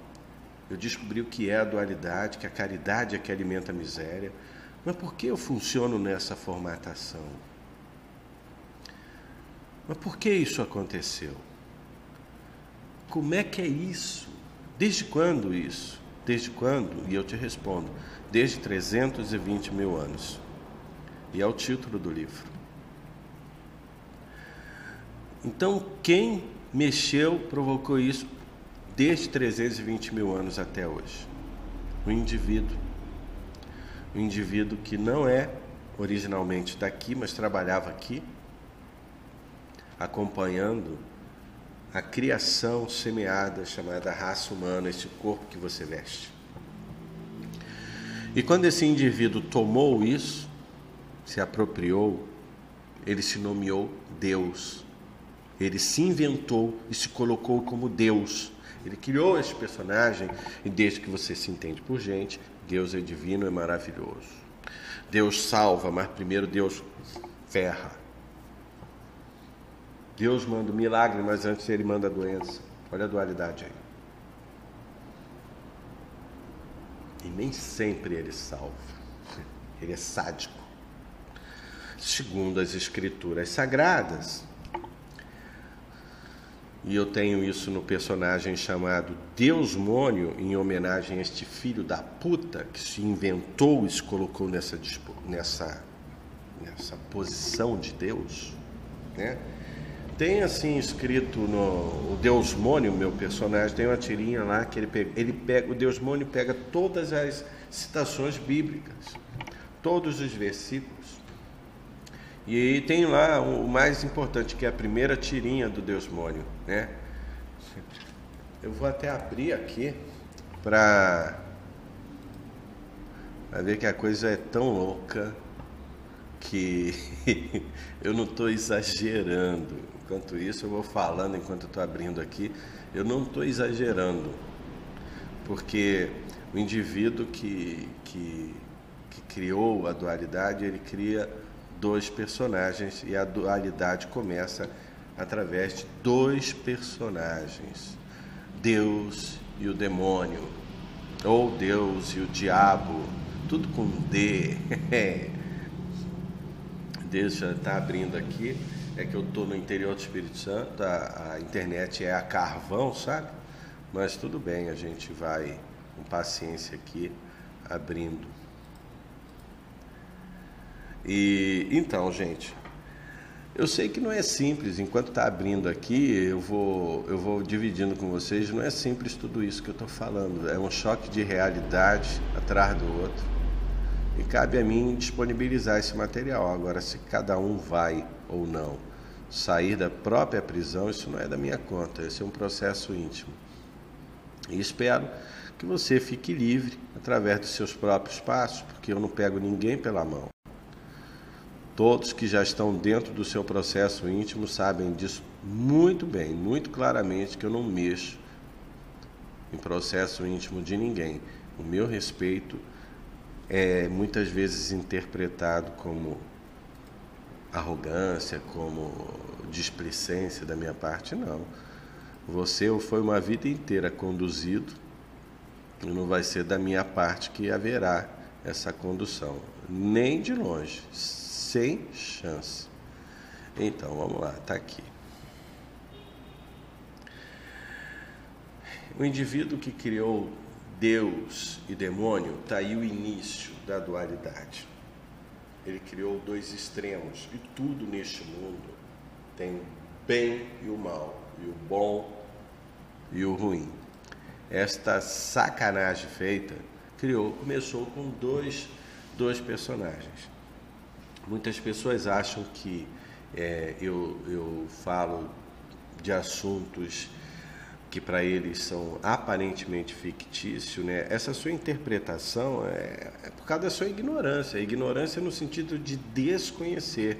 eu descobri o que é a dualidade, que a caridade é que alimenta a miséria. Mas por que eu funciono nessa formatação? Mas por que isso aconteceu? Como é que é isso? Desde quando isso? Desde quando? E eu te respondo, desde 320 mil anos. E é o título do livro. Então, quem mexeu, provocou isso desde 320 mil anos até hoje? O indivíduo. O indivíduo que não é originalmente daqui, mas trabalhava aqui, acompanhando a criação semeada chamada raça humana, esse corpo que você veste. E quando esse indivíduo tomou isso, se apropriou, ele se nomeou Deus. Ele se inventou e se colocou como Deus. Ele criou esse personagem, e desde que você se entende por gente, Deus é divino, é maravilhoso. Deus salva, mas primeiro Deus ferra. Deus manda o milagre, mas antes ele manda a doença. Olha a dualidade aí. E nem sempre ele salva. Ele é sádico. Segundo as escrituras sagradas, e eu tenho isso no personagem chamado Deusmônio, em homenagem a este filho da puta que se inventou e se colocou nessa posição de Deus, né? Tem assim escrito no o Deusmônio, meu personagem, tem uma tirinha lá que ele pega, o Deusmônio pega todas as citações bíblicas, todos os versículos. E tem lá o mais importante, que é a primeira tirinha do Deusmônio, né? Eu vou até abrir aqui para ver que a coisa é tão louca que eu não estou exagerando. Enquanto isso, eu vou falando, enquanto eu estou abrindo aqui, eu não estou exagerando, porque o indivíduo que criou a dualidade, ele cria dois personagens, e a dualidade começa através de dois personagens, Deus e o demônio, ou Deus e o diabo, tudo com D. Deixa eu estar abrindo aqui. É que eu estou no interior do Espírito Santo, a internet é a carvão, sabe? Mas tudo bem, a gente vai com paciência aqui abrindo. E então, gente, eu sei que não é simples. Enquanto está abrindo aqui, eu vou dividindo com vocês. Não é simples tudo isso que eu estou falando. É um choque de realidade atrás do outro. E cabe a mim disponibilizar esse material. Agora, se cada um vai ou não sair da própria prisão, isso não é da minha conta. Esse é um processo íntimo. E espero que você fique livre através dos seus próprios passos, porque eu não pego ninguém pela mão. Todos que já estão dentro do seu processo íntimo sabem disso muito bem, muito claramente, que eu não mexo em processo íntimo de ninguém. O meu respeito é muitas vezes interpretado como arrogância, como displicência da minha parte. Não. Você foi uma vida inteira conduzido e não vai ser da minha parte que haverá essa condução, nem de longe. Sem chance. Então, vamos lá, está aqui. O indivíduo que criou Deus e demônio, está aí o início da dualidade. Ele criou dois extremos, e tudo neste mundo tem o bem e o mal, e o bom e o ruim. Esta sacanagem feita começou com dois personagens. Muitas pessoas acham que eu falo de assuntos que para eles são aparentemente fictícios, né? Essa sua interpretação é por causa da sua ignorância. Ignorância no sentido de desconhecer.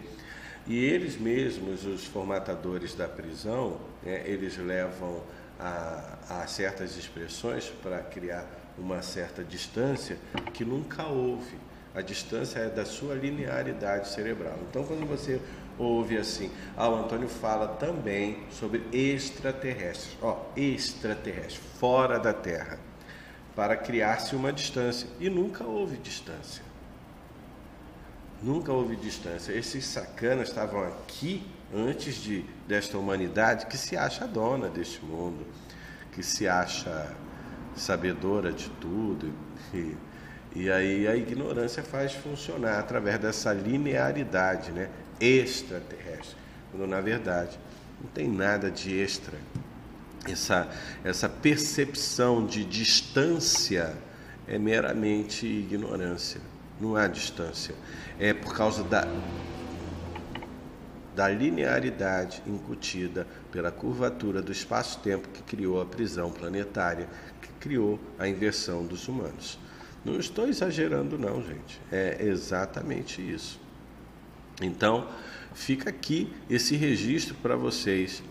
E eles mesmos, os formatadores da prisão, eles levam a certas expressões para criar uma certa distância que nunca houve. A distância é da sua linearidade cerebral. Então, quando você ouve assim, o Antônio fala também sobre extraterrestres, extraterrestres, fora da Terra, para criar-se uma distância. E nunca houve distância. Nunca houve distância. Esses sacanas estavam aqui antes desta humanidade que se acha dona deste mundo, que se acha sabedora de tudo. E aí a ignorância faz funcionar através dessa linearidade, né? Extraterrestre, quando na verdade não tem nada de extra. Essa percepção de distância é meramente ignorância, não há distância. É por causa da linearidade incutida pela curvatura do espaço-tempo que criou a prisão planetária, que criou a inversão dos humanos. Não estou exagerando não, gente. É exatamente isso. Então, fica aqui esse registro para vocês.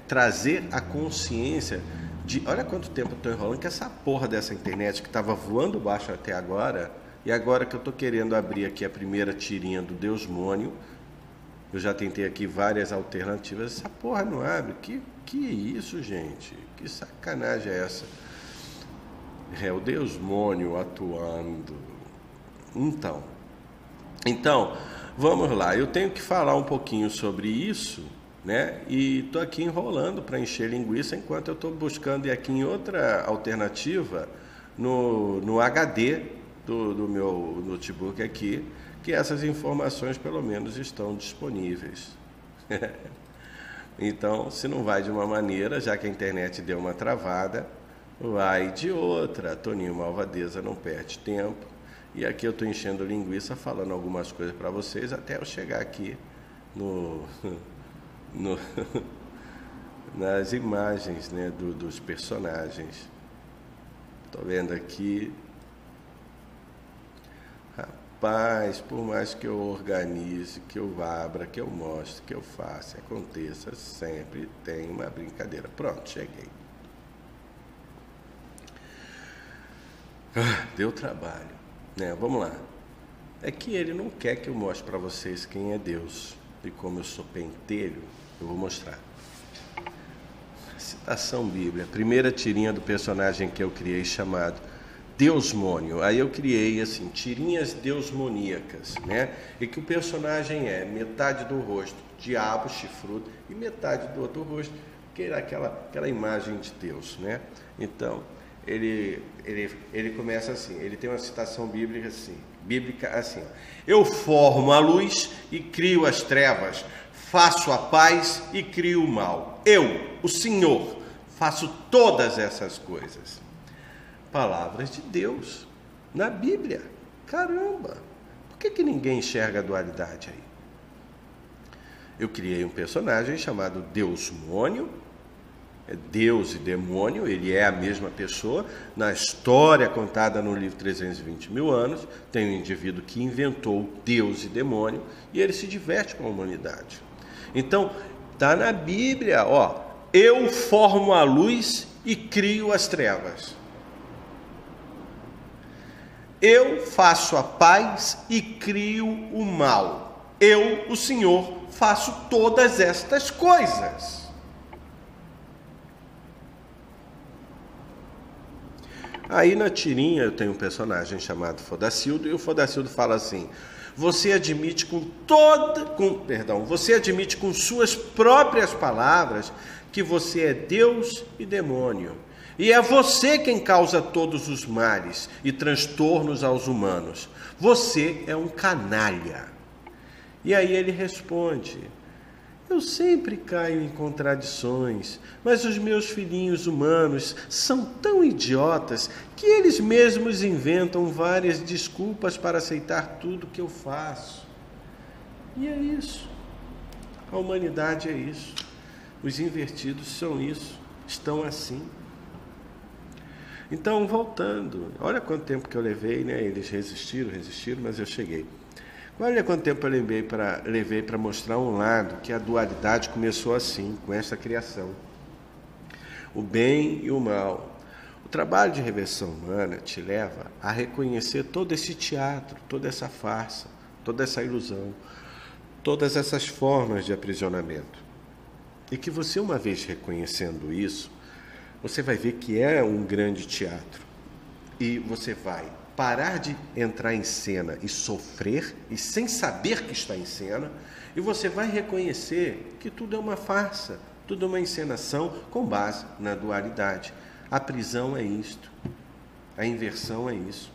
Trazer a consciência de... Olha quanto tempo eu estou enrolando, que essa porra dessa internet que estava voando baixo até agora, e agora que eu estou querendo abrir aqui a primeira tirinha do Deusmônio, eu já tentei aqui várias alternativas, essa porra não abre. Que isso, gente? Que sacanagem é essa? É o Deusmônio atuando. Então, vamos lá. Eu tenho que falar um pouquinho sobre isso, né? E estou aqui enrolando para encher linguiça enquanto eu estou buscando aqui em outra alternativa no HD do meu notebook aqui, que essas informações pelo menos estão disponíveis. Então, se não vai de uma maneira, já que a internet deu uma travada, vai de outra. Toninho Malvadeza não perde tempo. E aqui eu estou enchendo linguiça, falando algumas coisas para vocês, até eu chegar aqui nas imagens, né, dos personagens. Estou vendo aqui. Rapaz, por mais que eu organize, que eu abra, que eu mostre, que eu faça, aconteça, sempre tem uma brincadeira. Pronto, cheguei. Deu trabalho, né? Vamos lá. É que ele não quer que eu mostre para vocês quem é Deus. E como eu sou pentelho, eu vou mostrar. Citação bíblica. Primeira tirinha do personagem que eu criei chamado deusmônio. Aí eu criei assim, tirinhas deusmoníacas, né? E que o personagem é metade do rosto diabo chifrudo e metade do outro rosto, que era aquela imagem de Deus, né? Então, ele começa assim, ele tem uma citação bíblica assim, ó, eu formo a luz e crio as trevas, faço a paz e crio o mal. Eu, o Senhor, faço todas essas coisas. Palavras de Deus, na Bíblia. Caramba! Por que ninguém enxerga a dualidade aí? Eu criei um personagem chamado Deusmônio, é Deus e demônio, ele é a mesma pessoa. Na história contada no livro 320 mil anos, tem um indivíduo que inventou Deus e demônio e ele se diverte com a humanidade. Então, está na Bíblia, ó, eu formo a luz e crio as trevas. Eu faço a paz e crio o mal. Eu, o Senhor, faço todas estas coisas. Aí na tirinha eu tenho um personagem chamado Fodacildo e o Fodacildo fala assim: você admite você admite com suas próprias palavras que você é Deus e demônio. E é você quem causa todos os males e transtornos aos humanos. Você é um canalha. E aí ele responde: eu sempre caio em contradições, mas os meus filhinhos humanos são tão idiotas que eles mesmos inventam várias desculpas para aceitar tudo que eu faço. E é isso. A humanidade é isso. Os invertidos são isso. Estão assim. Então, voltando, olha quanto tempo que eu levei, né? Eles resistiram, mas eu cheguei. Olha quanto tempo eu levei para mostrar um lado que a dualidade começou assim, com essa criação. O bem e o mal. O trabalho de reversão humana te leva a reconhecer todo esse teatro, toda essa farsa, toda essa ilusão, todas essas formas de aprisionamento. E que você, uma vez reconhecendo isso, você vai ver que é um grande teatro. E você vai parar de entrar em cena e sofrer, e sem saber que está em cena, e você vai reconhecer que tudo é uma farsa, tudo é uma encenação com base na dualidade. A prisão é isto, a inversão é isso.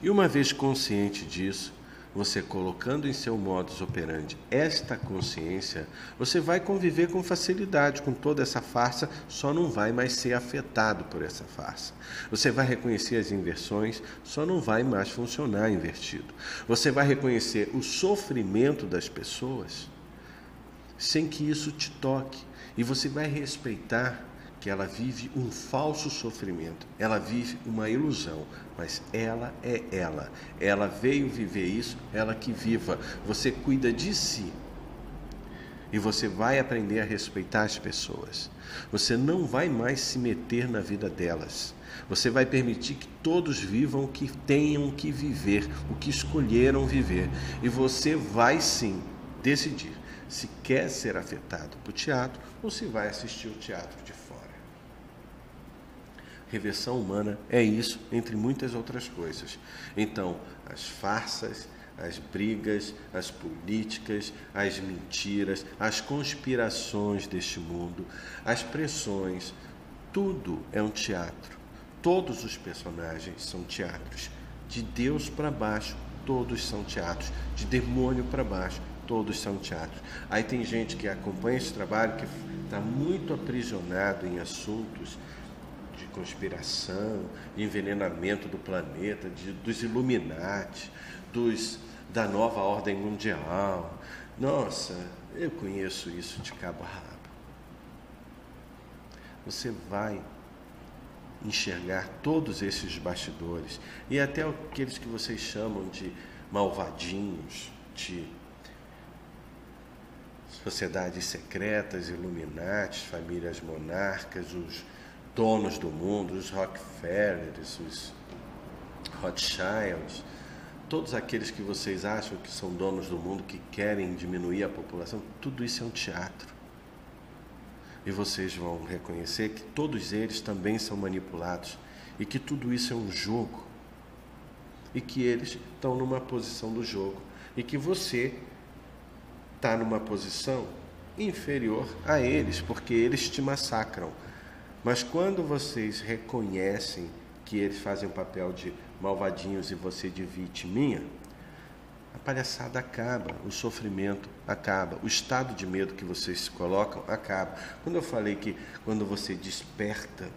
E uma vez consciente disso, você colocando em seu modus operandi esta consciência, você vai conviver com facilidade com toda essa farsa, só não vai mais ser afetado por essa farsa. Você vai reconhecer as inversões, só não vai mais funcionar invertido. Você vai reconhecer o sofrimento das pessoas sem que isso te toque. E você vai respeitar que ela vive um falso sofrimento, ela vive uma ilusão, mas ela é ela. Ela veio viver isso, ela que viva. Você cuida de si. E você vai aprender a respeitar as pessoas. Você não vai mais se meter na vida delas. Você vai permitir que todos vivam o que tenham que viver, o que escolheram viver. E você vai sim decidir se quer ser afetado por teatro ou se vai assistir o teatro de fora. Reversão humana é isso, entre muitas outras coisas. Então, as farsas, as brigas, as políticas, as mentiras, as conspirações deste mundo, as pressões, tudo é um teatro. Todos os personagens são teatros. De Deus para baixo, todos são teatros. De demônio para baixo, todos são teatros. Aí tem gente que acompanha esse trabalho que está muito aprisionado em assuntos de conspiração, envenenamento do planeta, dos Illuminati, da nova ordem mundial. Nossa, eu conheço isso de cabo a rabo. Você vai enxergar todos esses bastidores e até aqueles que vocês chamam de malvadinhos, de sociedades secretas, Illuminati, famílias monarcas, os donos do mundo, os Rockefellers, os Rothschilds, todos aqueles que vocês acham que são donos do mundo, que querem diminuir a população, tudo isso é um teatro. E vocês vão reconhecer que todos eles também são manipulados e que tudo isso é um jogo, e que eles estão numa posição do jogo, e que você está numa posição inferior a eles, porque eles te massacram. Mas quando vocês reconhecem que eles fazem o papel de malvadinhos e você de vitiminha, a palhaçada acaba, o sofrimento acaba, o estado de medo que vocês se colocam acaba. Quando eu falei que quando você desperta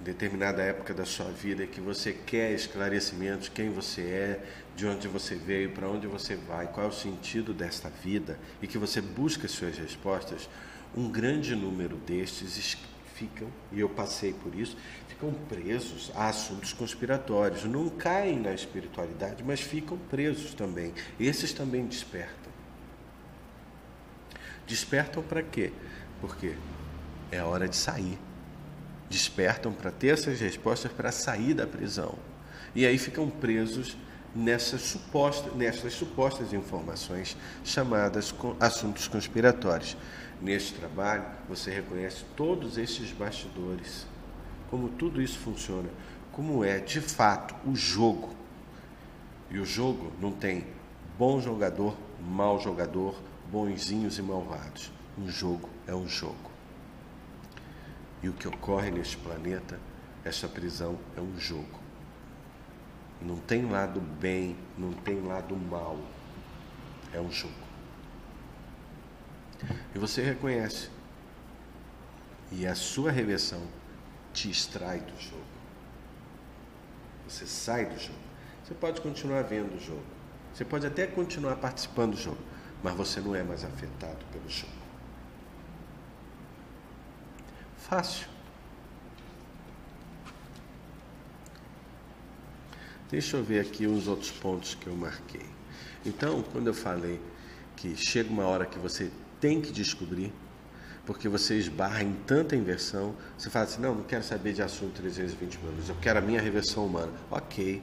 em determinada época da sua vida, que você quer esclarecimentos, quem você é, de onde você veio, para onde você vai, qual é o sentido desta vida, e que você busca as suas respostas, um grande número destes ficam, e eu passei por isso, ficam presos a assuntos conspiratórios. Não caem na espiritualidade, mas ficam presos também. Esses também despertam. Despertam para quê? Porque é hora de sair. Despertam para ter essas respostas, para sair da prisão. E aí ficam presos nessas supostas informações chamadas assuntos conspiratórios. Neste trabalho, você reconhece todos esses bastidores, como tudo isso funciona, como é, de fato, o jogo. E o jogo não tem bom jogador, mau jogador, bonzinhos e malvados. Um jogo é um jogo. E o que ocorre neste planeta, esta prisão é um jogo. Não tem lado bem, não tem lado mal. É um jogo. E você reconhece. E a sua reversão te extrai do jogo. Você sai do jogo. Você pode continuar vendo o jogo. Você pode até continuar participando do jogo. Mas você não é mais afetado pelo jogo. Fácil. Deixa eu ver aqui os outros pontos que eu marquei. Então, quando eu falei que chega uma hora que você tem que descobrir, porque você esbarra em tanta inversão, você fala assim, não quero saber de assunto 320 minutos, eu quero a minha reversão humana. Ok,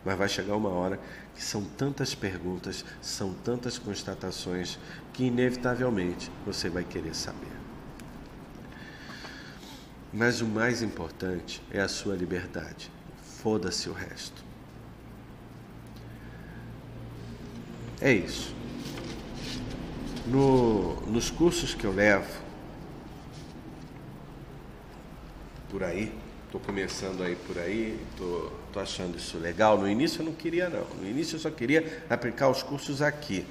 mas vai chegar uma hora que são tantas perguntas, são tantas constatações, que inevitavelmente você vai querer saber. Mas o mais importante é a sua liberdade. Foda-se o resto. É isso. Nos cursos que eu levo, por aí, estou começando aí por aí, estou achando isso legal. No início eu não queria não, no início eu só queria aplicar os cursos aqui.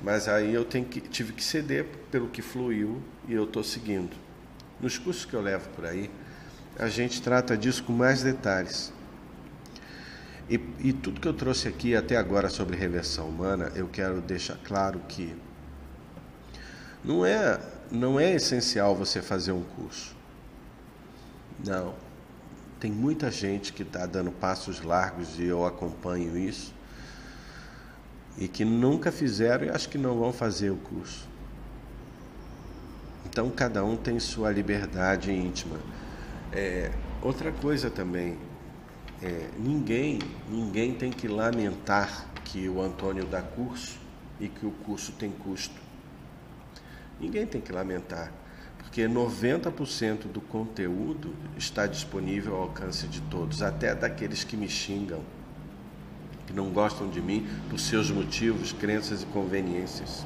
Mas aí eu tive que ceder pelo que fluiu e eu estou seguindo. Nos cursos que eu levo por aí, a gente trata disso com mais detalhes. E tudo que eu trouxe aqui até agora sobre reversão humana, eu quero deixar claro que não é essencial você fazer um curso. Não. Tem muita gente que está dando passos largos e eu acompanho isso, e que nunca fizeram e acho que não vão fazer o curso. Então, cada um tem sua liberdade íntima. Outra coisa também, ninguém tem que lamentar que o Antônio dá curso e que o curso tem custo. Ninguém tem que lamentar, porque 90% do conteúdo está disponível ao alcance de todos, até daqueles que me xingam, que não gostam de mim por seus motivos, crenças e conveniências.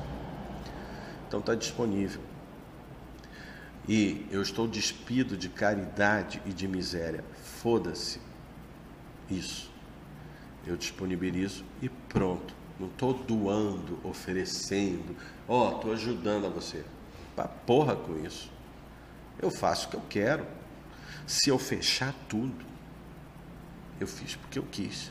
Então está disponível. E eu estou despido de caridade e de miséria. Foda-se isso. Eu disponibilizo e pronto. Não estou doando, oferecendo. Estou ajudando a você. Pra porra com isso. Eu faço o que eu quero. Se eu fechar tudo, eu fiz porque eu quis.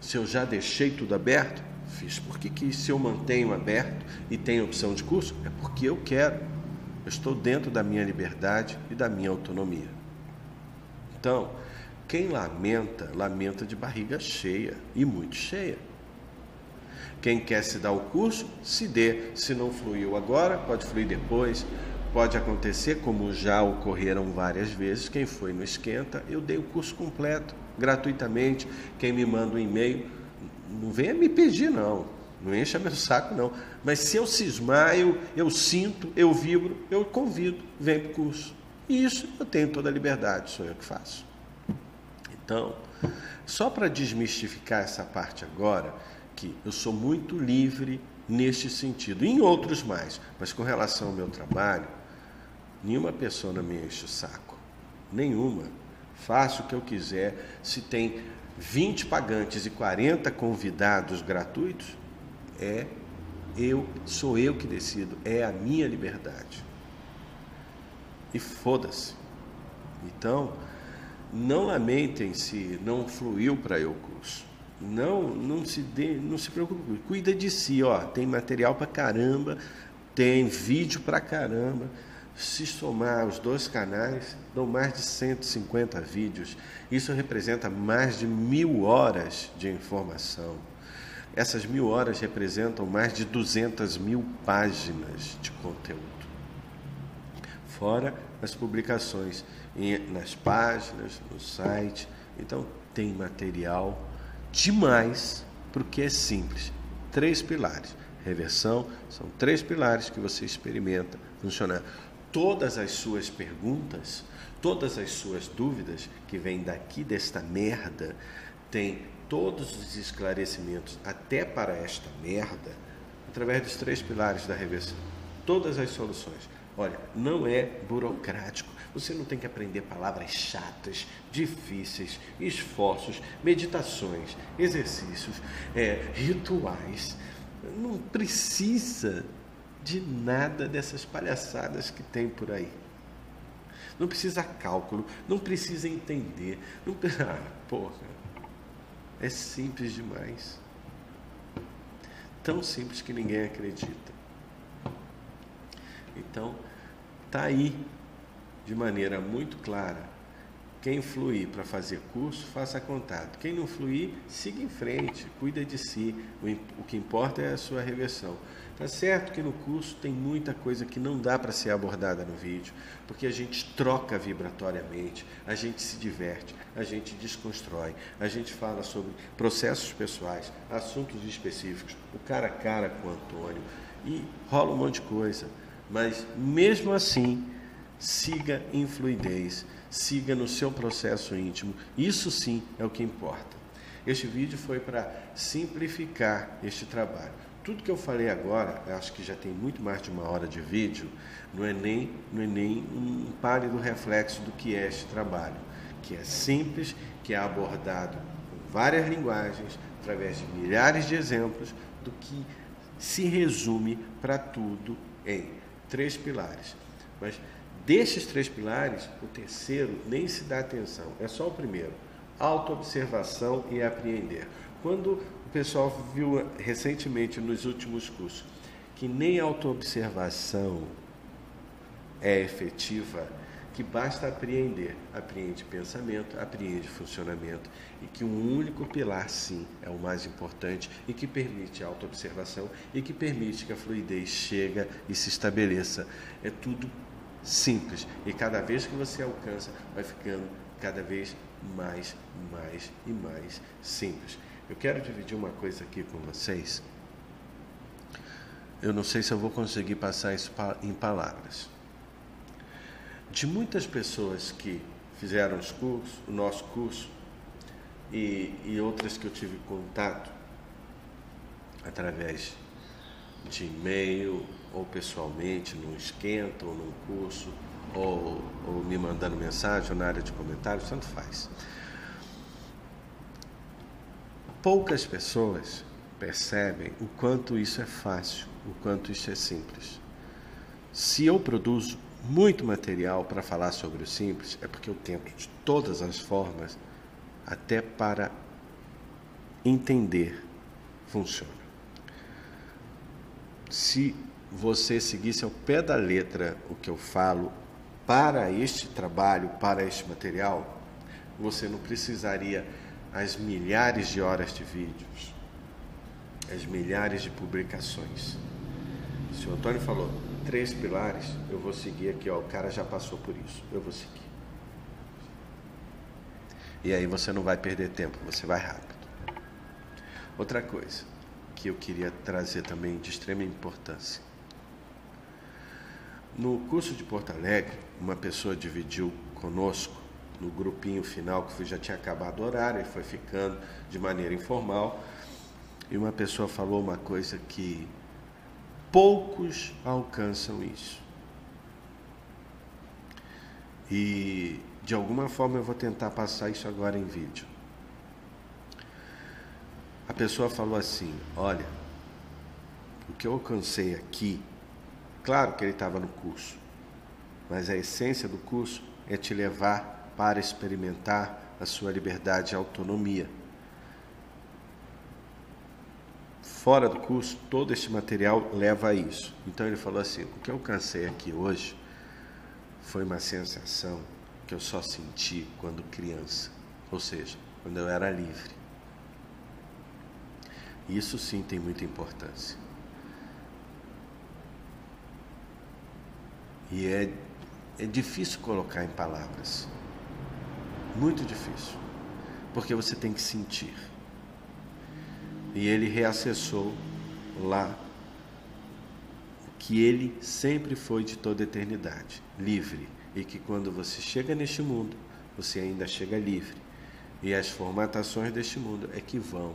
Se eu já deixei tudo aberto, fiz porque quis. Se eu mantenho aberto e tenho opção de curso, é porque eu quero. Eu estou dentro da minha liberdade e da minha autonomia. Então, quem lamenta, lamenta de barriga cheia e muito cheia. Quem quer se dar o curso, se dê. Se não fluiu agora, pode fluir depois. Pode acontecer, como já ocorreram várias vezes. Quem foi no Esquenta, eu dei o curso completo, gratuitamente. Quem me manda um e-mail, não venha me pedir não. Não encha meu saco não. Mas se eu cismar, eu sinto, eu vibro, eu convido, vem para o curso. E isso eu tenho toda a liberdade, sou eu que faço. Então, só para desmistificar essa parte agora, que eu sou muito livre neste sentido, em outros mais, mas com relação ao meu trabalho, nenhuma pessoa não me enche o saco, nenhuma. Faço o que eu quiser. Se tem 20 pagantes e 40 convidados gratuitos, sou eu que decido, é a minha liberdade. E foda-se. Então, não lamentem se não fluiu para eu o curso. Não se preocupe, cuida de si, ó. Tem material pra caramba, tem vídeo pra caramba. Se somar os 2 canais, dão mais de 150 vídeos. Isso representa mais de 1000 horas de informação. Essas 1000 horas representam mais de 200.000 páginas de conteúdo. Fora as publicações nas páginas, no site. Então, tem material demais, porque é simples. 3 pilares. Reversão, são 3 pilares que você experimenta funcionar. Todas as suas perguntas, todas as suas dúvidas que vêm daqui desta merda, tem todos os esclarecimentos até para esta merda, através dos 3 pilares da reversão. Todas as soluções. Olha, não é burocrático. Você não tem que aprender palavras chatas, difíceis, esforços, meditações, exercícios, rituais. Não precisa de nada dessas palhaçadas que tem por aí. Não precisa cálculo, não precisa entender. Porra, é simples demais. Tão simples que ninguém acredita. Então, tá aí, de maneira muito clara. Quem fluir para fazer curso, faça contato. Quem não fluir, siga em frente, cuida de si. O que importa é a sua reversão. Tá certo que no curso tem muita coisa que não dá para ser abordada no vídeo, porque a gente troca vibratoriamente, a gente se diverte, a gente desconstrói, a gente fala sobre processos pessoais, assuntos específicos, o cara a cara com o Antônio, e rola um monte de coisa. Mas, mesmo assim, siga em fluidez, siga no seu processo íntimo. Isso sim é o que importa. Este vídeo foi para simplificar este trabalho. Tudo que eu falei agora, acho que já tem muito mais de 1 hora de vídeo, não é nem um pálido reflexo do que é este trabalho, que é simples, que é abordado com várias linguagens, através de milhares de exemplos, do que se resume para tudo em 3 pilares. Mas destes 3 pilares, o terceiro nem se dá atenção, é só o primeiro: autoobservação e apreender. Quando o pessoal viu recentemente nos últimos cursos que nem autoobservação é efetiva, que basta apreender, apreende pensamento, apreende funcionamento, e que um único pilar sim é o mais importante e que permite a autoobservação e que permite que a fluidez chegue e se estabeleça. É tudo simples, e cada vez que você alcança, vai ficando cada vez mais e mais simples. Eu quero dividir uma coisa aqui com vocês. Eu não sei se eu vou conseguir passar isso em palavras. De muitas pessoas que fizeram o nosso curso, e outras que eu tive contato através de e-mail, ou pessoalmente, num esquenta, ou num curso, ou me mandando mensagem, ou na área de comentários, tanto faz. Poucas pessoas percebem o quanto isso é fácil, o quanto isso é simples. Se eu produzo muito material para falar sobre o simples, é porque eu tento de todas as formas, até para entender, funciona. Se você seguisse ao pé da letra o que eu falo para este trabalho, para este material, você não precisaria as milhares de horas de vídeos, as milhares de publicações. Se o Antônio falou 3 pilares, eu vou seguir aqui, ó, o cara já passou por isso, eu vou seguir. E aí você não vai perder tempo, você vai rápido. Outra coisa que eu queria trazer também de extrema importância. No curso de Porto Alegre, uma pessoa dividiu conosco, no grupinho final, que já tinha acabado o horário, e foi ficando de maneira informal, e uma pessoa falou uma coisa que poucos alcançam isso. E, de alguma forma, eu vou tentar passar isso agora em vídeo. A pessoa falou assim: olha, o que eu alcancei aqui, claro que ele estava no curso, mas a essência do curso é te levar para experimentar a sua liberdade e autonomia. Fora do curso, todo este material leva a isso. Então ele falou assim: o que eu alcancei aqui hoje foi uma sensação que eu só senti quando criança, ou seja, quando eu era livre. Isso sim tem muita importância. E é difícil colocar em palavras, muito difícil, porque você tem que sentir. E ele reacessou lá que ele sempre foi de toda eternidade, livre, e que quando você chega neste mundo, você ainda chega livre, e as formatações deste mundo é que vão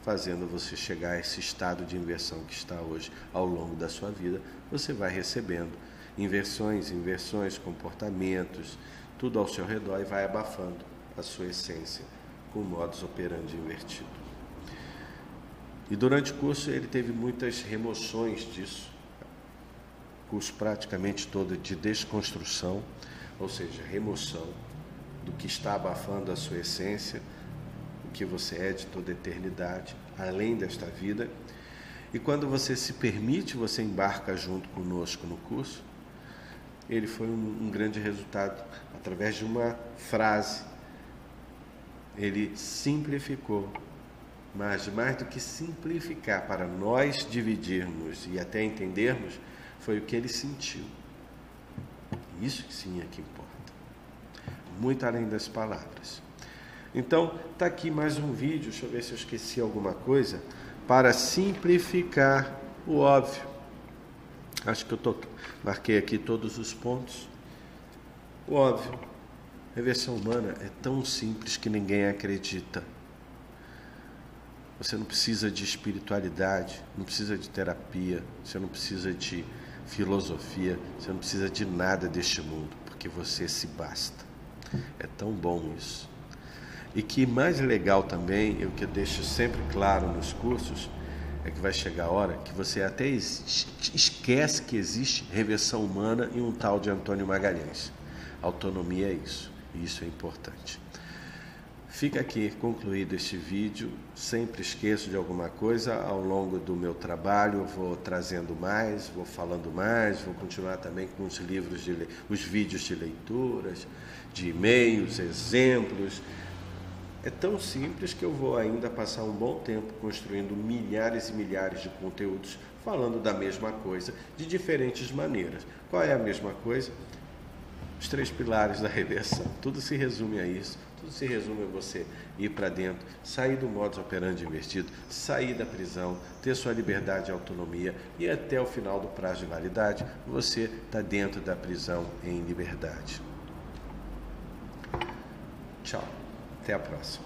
fazendo você chegar a esse estado de inversão que está hoje. Ao longo da sua vida, você vai recebendo inversões, comportamentos, tudo ao seu redor, e vai abafando a sua essência com modus operandi invertido. E durante o curso ele teve muitas remoções disso, curso praticamente todo de desconstrução, ou seja, remoção do que está abafando a sua essência, o que você é de toda eternidade, além desta vida. E quando você se permite, você embarca junto conosco no curso. Ele foi um grande resultado, através de uma frase. Ele simplificou, mas mais do que simplificar para nós dividirmos e até entendermos, foi o que ele sentiu. Isso que sim é que importa, muito além das palavras. Então, está aqui mais um vídeo, deixa eu ver se eu esqueci alguma coisa, para simplificar o óbvio. Acho que eu marquei aqui todos os pontos. O óbvio, reversão humana é tão simples que ninguém acredita. Você não precisa de espiritualidade, não precisa de terapia, você não precisa de filosofia, você não precisa de nada deste mundo, porque você se basta. É tão bom isso. E que mais legal também, o que eu deixo sempre claro nos cursos, é que vai chegar a hora que você até esquece que existe reversão humana e um tal de Antônio Magalhães. Autonomia é isso, e isso é importante. Fica aqui concluído este vídeo. Sempre esqueço de alguma coisa. Ao longo do meu trabalho eu vou trazendo mais, vou falando mais, vou continuar também com os livros, os vídeos de leituras, de e-mails, exemplos. É tão simples que eu vou ainda passar um bom tempo construindo milhares e milhares de conteúdos falando da mesma coisa, de diferentes maneiras. Qual é a mesma coisa? Os 3 pilares da reversão. Tudo se resume a isso. Tudo se resume a você ir para dentro, sair do modus operandi invertido, sair da prisão, ter sua liberdade e autonomia, e até o final do prazo de validade, você está dentro da prisão em liberdade. Tchau. Até a próxima.